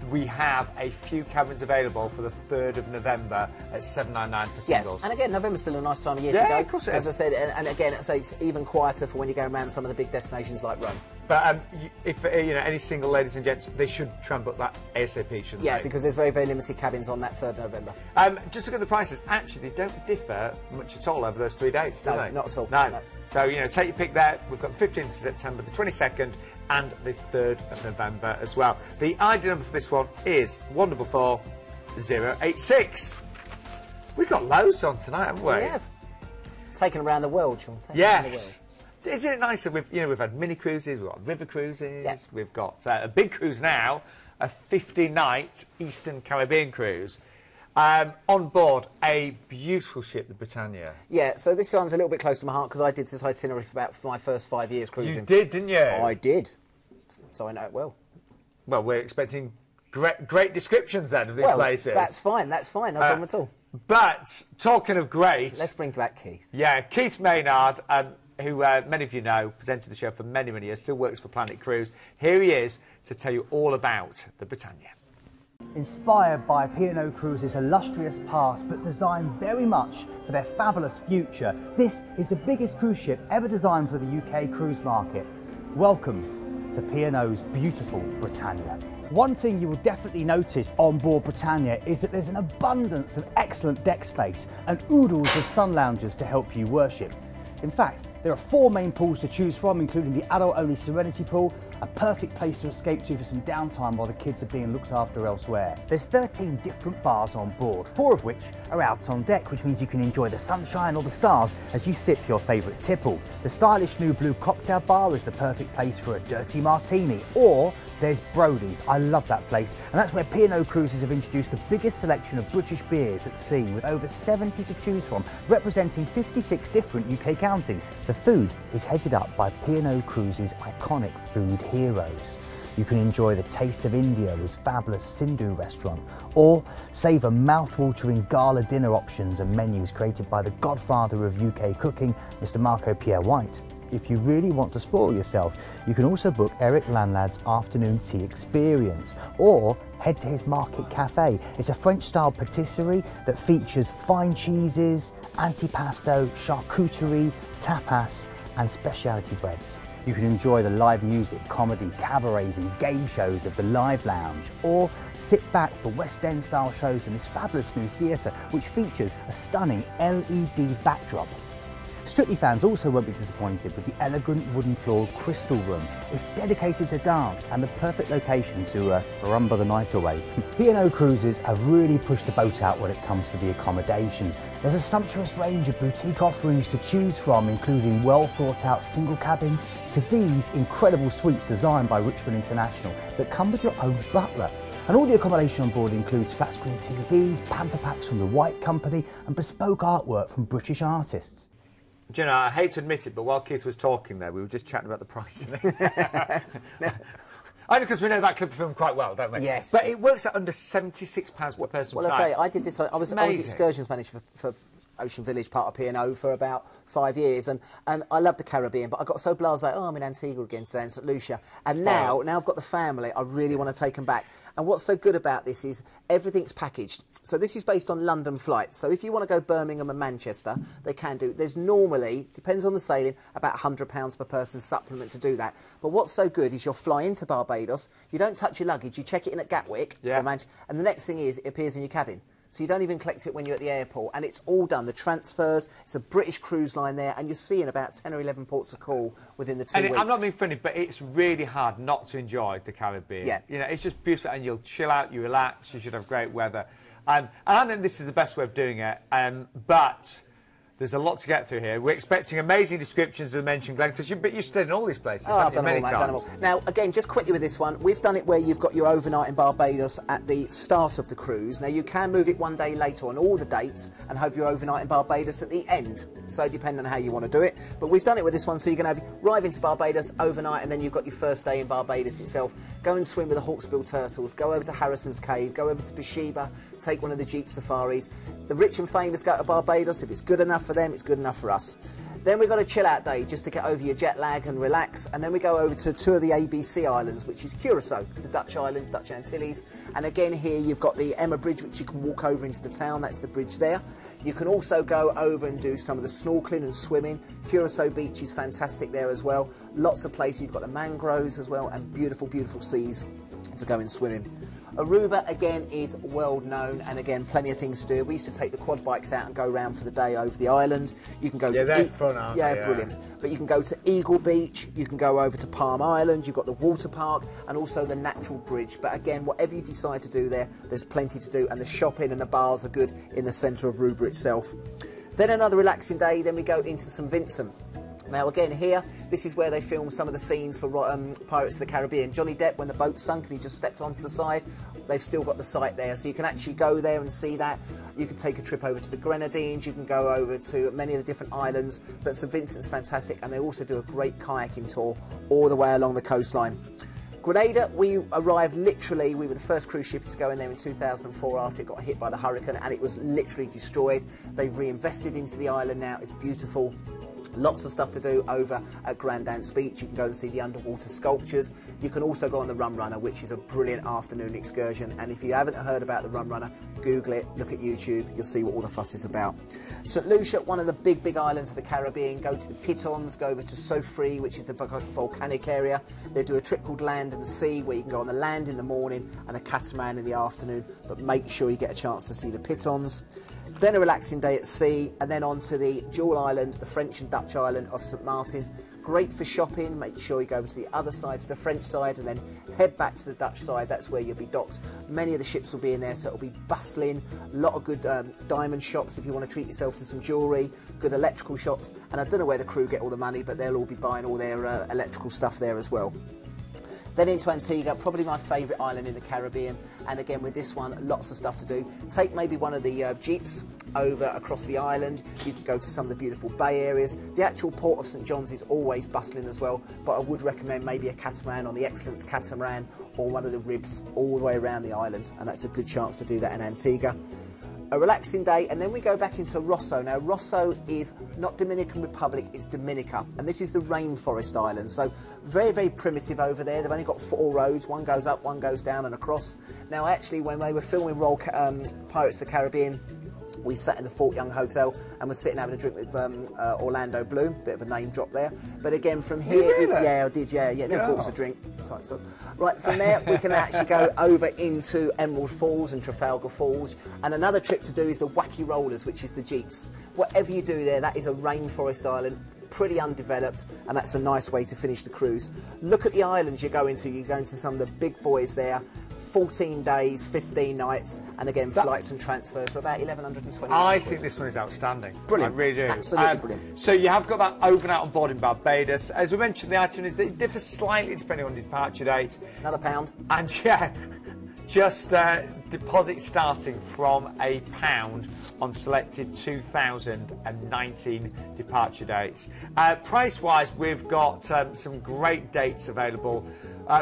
We have a few cabins available for the 3rd of November at $799 for singles. Yeah, and again, November's still a nice time of year to go. Yeah, of course it is. As I said, and again, it's even quieter for when you're going around some of the big destinations like Rome. But if you know any single ladies and gents, they should try and book that ASAP, shouldn't they? Yeah, because there's very, very limited cabins on that 3rd November. Just look at the prices. Actually, they don't differ much at all over those 3 dates, do they? No, not at all. No. So, you know, take your pick there. We've got the 15th of September, the 22nd, and the 3rd of November as well. The ID number for this one is 144086. We've got loads on tonight, haven't we? We have. Taken around the world, Sean. Yes. Isn't it nice that we've had mini cruises, we've got river cruises, we've got a big cruise now, a 50-night Eastern Caribbean cruise. On board a beautiful ship, the Britannia. Yeah, so this one's a little bit close to my heart because I did this itinerary for my first 5 years cruising. You did, didn't you? I did. So I know it well. Well, we're expecting great descriptions then of these places. That's fine, no problem at all. But talking of great... Let's bring back Keith. Yeah, Keith Maynard, who many of you know, presented the show for many, many years, still works for Planet Cruise. Here he is to tell you all about the Britannia. Inspired by P&O Cruises' illustrious past, but designed very much for their fabulous future, this is the biggest cruise ship ever designed for the UK cruise market. Welcome to P&O's beautiful Britannia. One thing you will definitely notice on board Britannia is that there's an abundance of excellent deck space and oodles of sun loungers to help you worship. In fact, There are 4 main pools to choose from, including the adult-only Serenity Pool, a perfect place to escape to for some downtime while the kids are being looked after elsewhere. There's 13 different bars on board, 4 of which are out on deck, which means you can enjoy the sunshine or the stars as you sip your favourite tipple. The stylish new blue cocktail bar is the perfect place for a dirty martini, or there's Brody's. I love that place, and that's where P&O Cruises have introduced the biggest selection of British beers at sea, with over 70 to choose from, representing 56 different UK counties. The food is headed up by P&O Cruises' iconic food heroes. You can enjoy the taste of India with fabulous Sindhu restaurant, or savour mouth-watering gala dinner options and menus created by the godfather of UK cooking, Mr. Marco Pierre White. If you really want to spoil yourself, you can also book Eric Landlad's afternoon tea experience, or head to his Market Cafe. It's a French-style patisserie that features fine cheeses, antipasto, charcuterie, tapas and specialty breads. You can enjoy the live music, comedy, cabarets and game shows of the Live Lounge, or sit back for West End style shows in this fabulous new theatre, which features a stunning LED backdrop. Strictly fans also won't be disappointed with the elegant wooden floored Crystal Room. It's dedicated to dance and the perfect location to rumba the night away. P&O Cruises have really pushed the boat out when it comes to the accommodation. There's a sumptuous range of boutique offerings to choose from, including well thought out single cabins to these incredible suites designed by Richmond International that come with your own butler. And all the accommodation on board includes flat screen TVs, pamper packs from the White Company and bespoke artwork from British artists. Do you know, I hate to admit it, but while Keith was talking there, we were just chatting about the price. Only because we know that clip of film quite well, don't we? Yes. But it works at under £76 per person. Well, I say, I did this, I was excursions manager for Ocean Village, part of P&O, for about 5 years, and I love the Caribbean, but I got so blasé, oh, I'm in Antigua again today, in St Lucia, and now I've got the family, I really want to take them back. And what's so good about this is everything's packaged. So this is based on London flights. So if you want to go Birmingham and Manchester, they can do. There's normally, depends on the sailing, about £100 per person supplement to do that. But what's so good is you'll fly into Barbados, you don't touch your luggage, you check it in at Gatwick, or and the next thing is it appears in your cabin. So you don't even collect it when you're at the airport, and it's all done. The transfers, it's a British cruise line there, and you're seeing about 10 or 11 ports of call within the 2 weeks. I'm not being funny, but it's really hard not to enjoy the Caribbean. Yeah. You know, it's just beautiful, and you'll chill out, you relax, you should have great weather. And I think this is the best way of doing it, but there's a lot to get through here. We're expecting amazing descriptions, as I mentioned, Glenn, because you've stayed in all these places, I've haven't you, many times. Now, again, just quickly with this one, we've done it where you've got your overnight in Barbados at the start of the cruise. Now, you can move it one day later on all the dates and have your overnight in Barbados at the end. So, depending on how you want to do it. But we've done it with this one, so you can arrive into Barbados overnight, and then you've got your first day in Barbados itself. Go and swim with the Hawksbill turtles, go over to Harrison's Cave, go over to Bathsheba, take one of the Jeep safaris. The rich and famous go to Barbados. If it's good enough for them, it's good enough for us. Then we've got a chill out day just to get over your jet lag and relax, and then we go over to 2 of the ABC islands, which is Curacao, the Dutch islands, Dutch Antilles, and again here you've got the Emma Bridge, which you can walk over into the town. That's the bridge there. You can also go over and do some of the snorkeling and swimming. Curacao Beach is fantastic there as well. Lots of places. You've got the mangroves as well, and beautiful, beautiful seas to go and swim in. Aruba, again, is well known, and again, plenty of things to do. We used to take the quad bikes out and go around for the day over the island. You can go to... they're fun, aren't they? Brilliant. But you can go to Eagle Beach, you can go over to Palma Island, you've got the water park, and also the natural bridge. But again, whatever you decide to do there, there's plenty to do, and the shopping and the bars are good in the centre of Aruba itself. Then another relaxing day, then we go into St Vincent. Now again here, this is where they filmed some of the scenes for Pirates of the Caribbean. Johnny Depp, when the boat sunk and he just stepped onto the side, they've still got the site there, so you can actually go there and see that. You can take a trip over to the Grenadines, you can go over to many of the different islands, but St Vincent's fantastic, and they also do a great kayaking tour all the way along the coastline. Grenada, we arrived literally, we were the first cruise ship to go in there in 2004 after it got hit by the hurricane, and it was literally destroyed. They've reinvested into the island now, it's beautiful. Lots of stuff to do over at Grand Anse Beach. You can go and see the underwater sculptures. You can also go on the Rum Runner, which is a brilliant afternoon excursion. And if you haven't heard about the Rum Runner, Google it, look at YouTube, you'll see what all the fuss is about. St Lucia, one of the big islands of the Caribbean. Go to the Pitons, go over to Sofri, which is the volcanic area. They do a trip called Land and the Sea, where you can go on the land in the morning and a catamaran in the afternoon, but make sure you get a chance to see the Pitons. Then a relaxing day at sea, and then on to the dual island, the French and Dutch island of St Martin. Great for shopping. Make sure you go over to the other side, to the French side, and then head back to the Dutch side. That's where you'll be docked. Many of the ships will be in there, so it'll be bustling. A lot of good diamond shops if you want to treat yourself to some jewellery, good electrical shops. And I don't know where the crew get all the money, but they'll all be buying all their electrical stuff there as well. Then into Antigua, probably my favourite island in the Caribbean, and again with this one, lots of stuff to do. Take maybe one of the jeeps over across the island. You can go to some of the beautiful bay areas. The actual port of St John's is always bustling as well, but I would recommend maybe a catamaran on the Excellence catamaran or one of the ribs all the way around the island, and that's a good chance to do that in Antigua. A relaxing day, and then we go back into Rosso. Now Rosso is not Dominican Republic, it's Dominica, and this is the rainforest island, so very, very primitive over there. They've only got 4 roads, one goes up, one goes down and across. Now actually when they were filming Pirates of the Caribbean, we sat in the Fort Young Hotel and were sitting having a drink with Orlando Bloom, bit of a name drop there. But again, from here, yeah, I did, yeah, never bought us a drink. Right, from there we can actually go over into Emerald Falls and Trafalgar Falls, and another trip to do is the Wacky Rollers, which is the jeeps. Whatever you do there, that is a rainforest island, pretty undeveloped, and that's a nice way to finish the cruise. Look at the islands you're going to some of the big boys there. 14 days, 15 nights, and again flights and transfers for about 1,120. I think this one is outstanding. Brilliant. I really do. Absolutely brilliant. So you have got that over and out on board in Barbados. As we mentioned, the itineraries, they differ slightly depending on departure date. Another £1. And yeah, just deposit starting from £1 on selected 2019 departure dates. Price-wise, we've got some great dates available.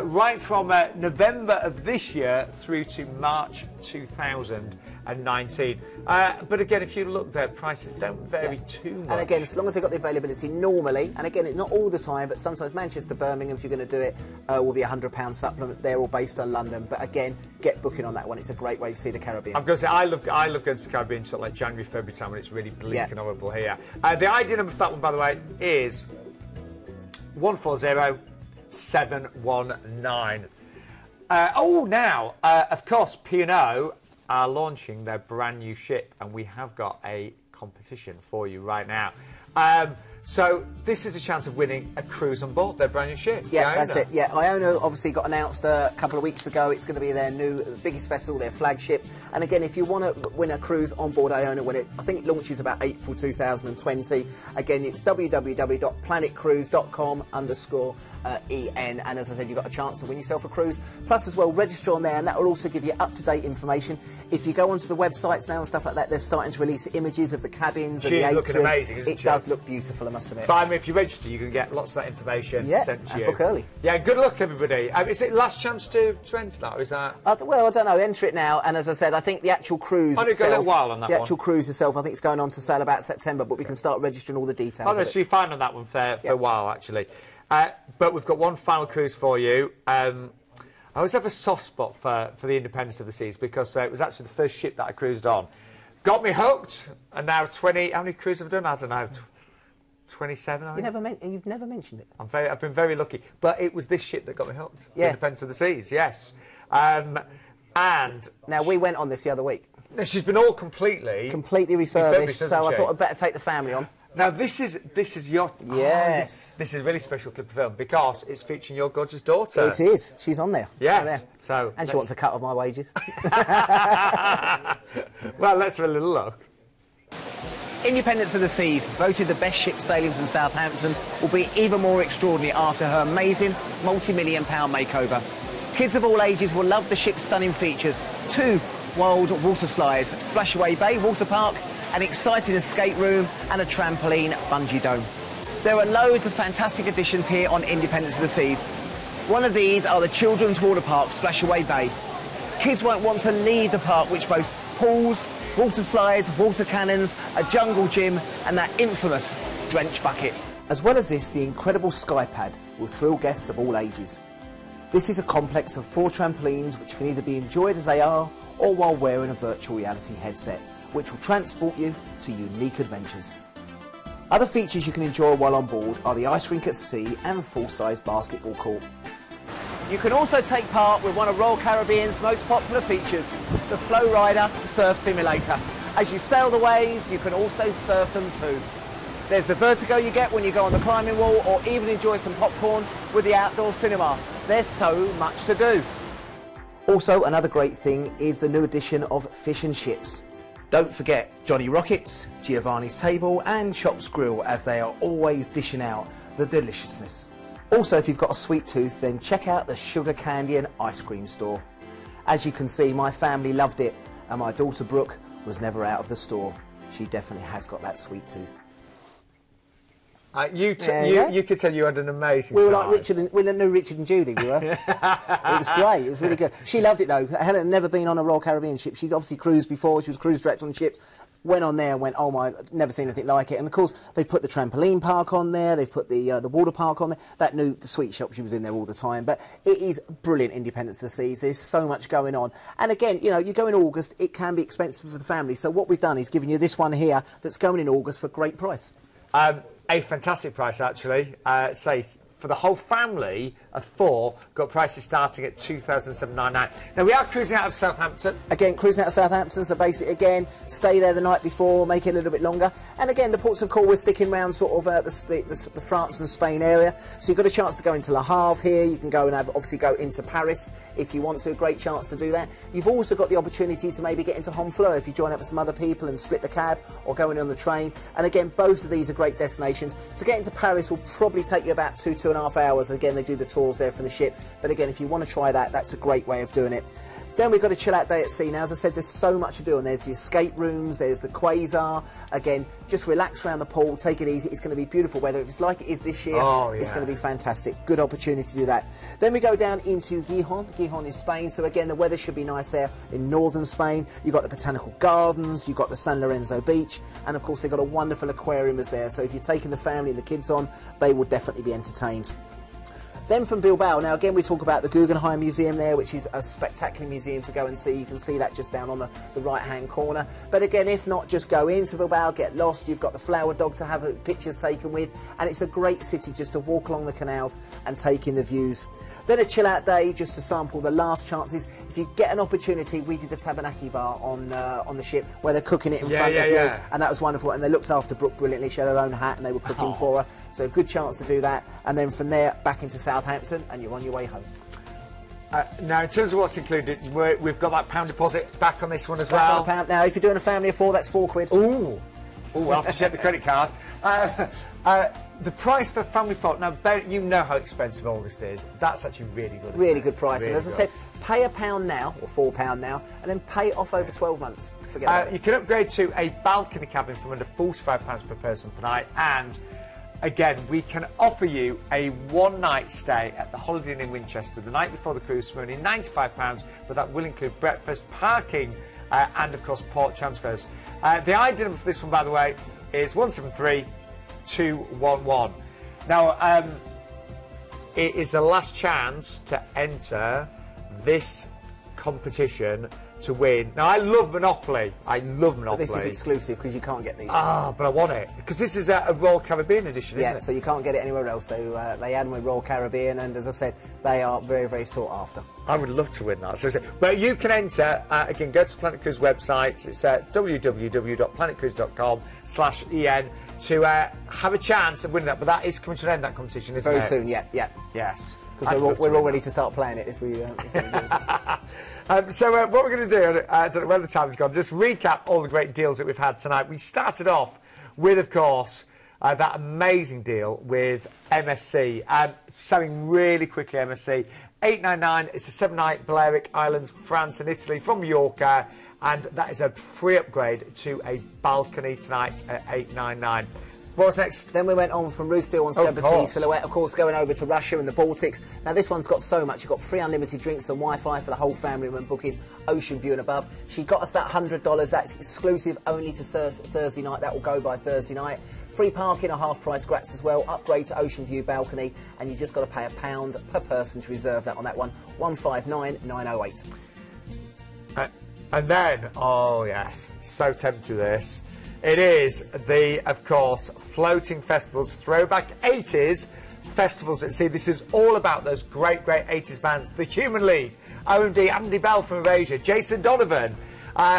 Right from November of this year through to March 2019. But again, if you look there, prices don't vary too much. And again, as long as they've got the availability normally, and again, not all the time, but sometimes Manchester, Birmingham, if you're going to do it, will be a £100 supplement. They're all based on London. But again, get booking on that one. It's a great way to see the Caribbean. I'm going to say, I love going to the Caribbean until like January, February time when it's really bleak and horrible here. The ID number for that one, by the way, is 140719. Now, of course, P&O are launching their brand new ship, and we have got a competition for you right now. So this is a chance of winning a cruise on board their brand new ship. Yeah, that's it. Yeah, IONA obviously got announced a couple of weeks ago. It's going to be their biggest vessel, their flagship. And again, if you want to win a cruise on board IONA, I think it launches about April 2020. Again, it's www.planetcruise.com/EN. And as I said, you've got a chance to win yourself a cruise. Plus, as well, register on there, and that will also give you up-to-date information. If you go onto the websites now and stuff like that, they're starting to release images of the cabins and the atrium. Looking amazing, isn't it? It does look beautiful, I must admit. But I mean, if you register, you can get lots of that information sent to you. Book early. Yeah, good luck, everybody. Is it last chance to enter that, or is that? Well, I don't know. Enter it now, and as I said, I think the actual cruise it'll go a little while on that one. The actual cruise itself, I think it's going on to sale about September, but we can start registering all the details. Oh, no, so you're fine on that one for a while, actually. But we've got one final cruise for you. I always have a soft spot for the Independence of the Seas because it was actually the first ship that I cruised on. Got me hooked, and now 20... How many cruises have I done? I don't know. 27, I think. You've never mentioned it. I've been very lucky. But it was this ship that got me hooked. Yeah. Independence of the Seas, yes. And... Now, we went on this the other week. She's been all completely refurbished, so I thought I'd better take the family on. Now, this is your... Yes. This is a really special clip of film because it's featuring your gorgeous daughter. It is. She's on there. Yes. So and she wants a cut of my wages. Well, let's have a little look. Independence of the Seas, voted the best ship sailing from Southampton, will be even more extraordinary after her amazing multi-million-pound makeover. Kids of all ages will love the ship's stunning features. 2 wild water slides, splashaway bay, water park, an exciting escape room and a trampoline bungee dome. There are loads of fantastic additions here on Independence of the Seas. One of these are the children's water park, Splashaway Bay. Kids won't want to leave the park, which boasts pools, water slides, water cannons, a jungle gym and that infamous drench bucket. As well as this, the incredible Skypad will thrill guests of all ages. This is a complex of 4 trampolines which can either be enjoyed as they are or while wearing a virtual reality headset, which will transport you to unique adventures. Other features you can enjoy while on board are the ice rink at sea and full-size basketball court. You can also take part with one of Royal Caribbean's most popular features, the Flow Rider Surf Simulator. As you sail the waves, you can also surf them too. There's the vertigo you get when you go on the climbing wall, or even enjoy some popcorn with the outdoor cinema. There's so much to do. Also, another great thing is the new addition of fish and chips. Don't forget Johnny Rockets, Giovanni's Table and Chop's Grill, as they are always dishing out the deliciousness. Also, if you've got a sweet tooth, then check out the Sugar Candy and Ice Cream store. As you can see, my family loved it, and my daughter Brooke was never out of the store. She definitely has got that sweet tooth. You could tell you had an amazing We were time. like we knew Richard and Judy, we were. It was great, it was really good. She loved it though. Helen had never been on a Royal Caribbean ship. She's obviously cruised before, she was cruise director on ships. Went on there and went, oh my, never seen anything like it. And of course, they've put the trampoline park on there, they've put the water park on there. That new, the sweet shop, she was in there all the time. But it is brilliant, Independence of the Seas. There's so much going on. And again, you know, you go in August, it can be expensive for the family. So what we've done is given you this one here that's going in August for a great price. A fantastic price, actually. Say, for the whole family of 4, got prices starting at $2,799. Now, we are cruising out of Southampton. Again, cruising out of Southampton, so basically, again, stay there the night before, make it a little bit longer. And again, the ports of call, we're sticking around sort of the France and Spain area. So you've got a chance to go into Le Havre here. You can go and obviously go into Paris if you want to. A great chance to do that. You've also got the opportunity to maybe get into Honfleur if you join up with some other people and split the cab, or going on the train. And again, both of these are great destinations. To get into Paris will probably take you about 2.5 hours. Again, they do the tours there from the ship, but again, if you want to try that, that's a great way of doing it. Then we've got a chill out day at sea. Now, as I said, there's so much to do, and there's the escape rooms, there's the Quasar. Again, just relax around the pool, take it easy. It's going to be beautiful weather. If it's like it is this year, it's going to be fantastic. Good opportunity to do that. Then we go down into Gijón. Gijón is Spain, so again, the weather should be nice there in northern Spain. You've got the Botanical Gardens, you've got the San Lorenzo Beach, and of course, they've got a wonderful aquarium is there. So if you're taking the family and the kids on, they will definitely be entertained. Then from Bilbao, now again we talk about the Guggenheim Museum there, which is a spectacular museum to go and see. You can see that just down on the right hand corner. But again, if not, just go into Bilbao, get lost. You've got the Flower Dog to have pictures taken with, and it's a great city just to walk along the canals and take in the views. Then a chill out day just to sample the last chances. If you get an opportunity, we did the Tabernacle Bar on the ship where they're cooking it in front of you, and that was wonderful. And they looked after Brooke brilliantly. She had her own hat and they were cooking for her, so a good chance to do that. And then from there back into Southampton, and you're on your way home. Now, in terms of what's included, we've got that £1 deposit back on this one as well. £1. Now, if you're doing a family of 4, that's £4. Ooh, I'll have to check the credit card. The price for family 4, now, you know how expensive August is. That's actually really good. Really good price. Really and as I said, pay £1 now, or £4 now, and then pay it off over 12 months. Forget about it. You can upgrade to a balcony cabin from under £45 per person per night, and again, we can offer you a one-night stay at the Holiday Inn in Winchester the night before the cruise for only £95, but that will include breakfast, parking, and of course port transfers. The ID number for this one, by the way, is 173211. Now, it is the last chance to enter this competition to win. Now, I love Monopoly. But this is exclusive because you can't get these. But I want it because this is a Royal Caribbean edition, isn't it? So you can't get it anywhere else. So they add them with Royal Caribbean, and as I said, they are very, very sought after. I would love to win that. But you can enter, again, go to Planet Cruise website. It's www.planetcruise.com/en to have a chance of winning that. But that is coming to an end, that competition, isn't it? Very soon, yeah. Yes. Because we're all ready to start playing it if we do it. So what we're going to do, I don't know where the time's gone, just recap all the great deals that we've had tonight. We started off with, of course, that amazing deal with MSC. Selling really quickly, MSC. $899, it's a 7-night Balearic Islands, France and Italy from Mallorca. And that is a free upgrade to a balcony tonight at $899. What was next? Then we went on from Ruth Steele on Celebrity Silhouette, of course, going over to Russia and the Baltics. Now, this one's got so much. You've got free unlimited drinks and Wi-Fi for the whole family when booking Ocean View and above. She got us that $100. That's exclusive only to Thursday night. That will go by Thursday night. Free parking or half-price grats as well. Upgrade to Ocean View balcony. And you just got to pay £1 per person to reserve that on that one. 159908. And then, oh yes, so tempted to this. It is the, of course, Floating Festivals, Throwback 80s Festivals at Sea. This is all about those great 80s bands. The Human League, OMD, Andy Bell from Erasure, Jason Donovan,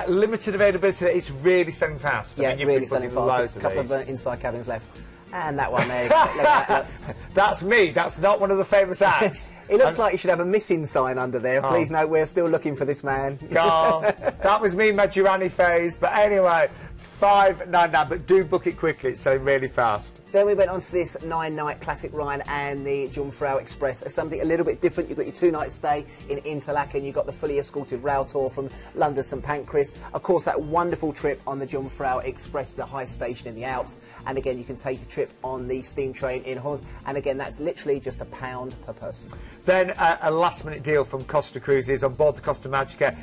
Limited availability. It's really selling fast. Yeah, I mean, you've really been selling booking fast. loads A of couple these. of inside cabins left. And that one there. Look at that, look. That's me. That's not one of the famous acts. It looks like you should have a missing sign under there. Please note, we're still looking for this man. God, that was me in my Durrani phase. But anyway, 599. But do book it quickly. It's selling really fast. Then we went on to this 9-night Classic Rhine and the Jungfrau Express. It's something a little bit different. You've got your 2-night stay in Interlaken. You've got the fully escorted rail tour from London St Pancras. Of course, that wonderful trip on the Jungfrau Express, the high station in the Alps. And again, you can take a trip on the steam train in Holland. And again, that's literally just £1 per person. Then a last-minute deal from Costa Cruises on board the Costa Magica.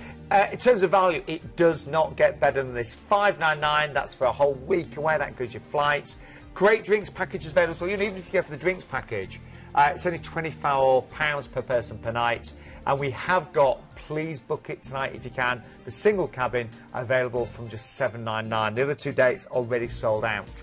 In terms of value, it does not get better than this. $599. That's for a whole week away. That includes your flights. Great drinks packages available. So even if you go for the drinks package, it's only £24 per person per night. And we have got, please book it tonight if you can, the single cabin available from just $799. The other 2 dates already sold out.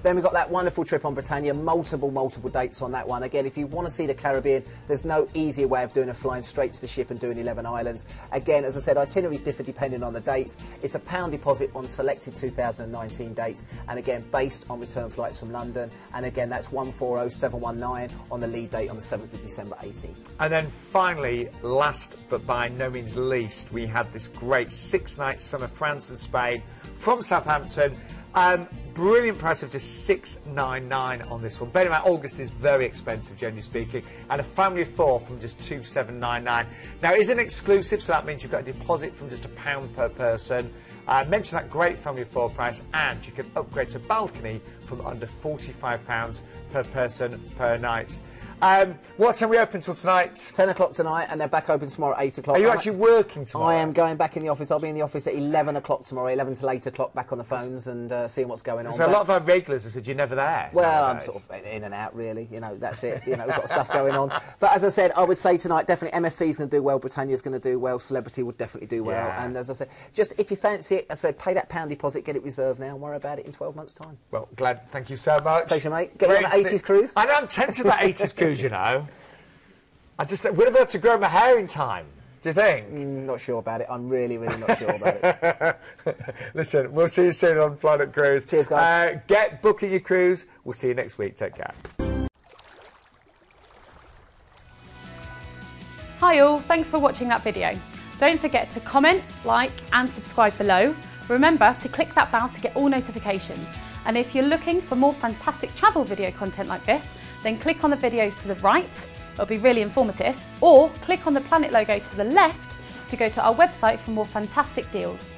Then we've got that wonderful trip on Britannia, multiple dates on that one. Again, if you want to see the Caribbean, there's no easier way of doing it, flying straight to the ship and doing 11 islands. Again, as I said, itineraries differ depending on the dates. It's a £1 deposit on selected 2019 dates, and again, based on return flights from London. And again, that's 140719 on the lead date on the 7th of December 18. And then finally, last but by no means least, we had this great 6-night summer France and Spain from Southampton. Brilliant price of just $699 on this one. Bear in mind, August is very expensive, generally speaking, and a family of 4 from just $2,799. Now, it is an exclusive, so that means you've got a deposit from just £1 per person. Mention that great family of 4 price, and you can upgrade to balcony from under £45 per person per night. What time are we open till tonight? 10 o'clock tonight, and they're back open tomorrow at 8 o'clock. Are you actually working tomorrow? I am going back in the office. I'll be in the office at 11 o'clock tomorrow, 11 till 8 o'clock, back on the phones and seeing what's going on. So a lot of our regulars have said you're never there. Well, I'm sort of in and out, really. You know, that's it. You know, we've got stuff going on. But as I said, I would say tonight, definitely MSC is going to do well, Britannia's going to do well, Celebrity would definitely do well. Yeah. And as I said, just if you fancy it, as I said, pay that £1 deposit, get it reserved now, and worry about it in 12 months' time. Well, glad. Thank you so much. Pleasure, mate. Get you on the 80s cruise. I know, I'm tempted that 80s cruise, you know. I just would have had to grow my hair in time. Do you think? Not sure about it. I'm really not sure about it. Listen, we'll see you soon on Planet Cruise. Cheers, guys. Get booking your cruise. We'll see you next week. Take care. Hi all, thanks for watching that video. Don't forget to comment, like and subscribe below. Remember to click that bell to get all notifications. And if you're looking for more fantastic travel video content like this, then click on the videos to the right. It'll be really informative. Or click on the Planet logo to the left to go to our website for more fantastic deals.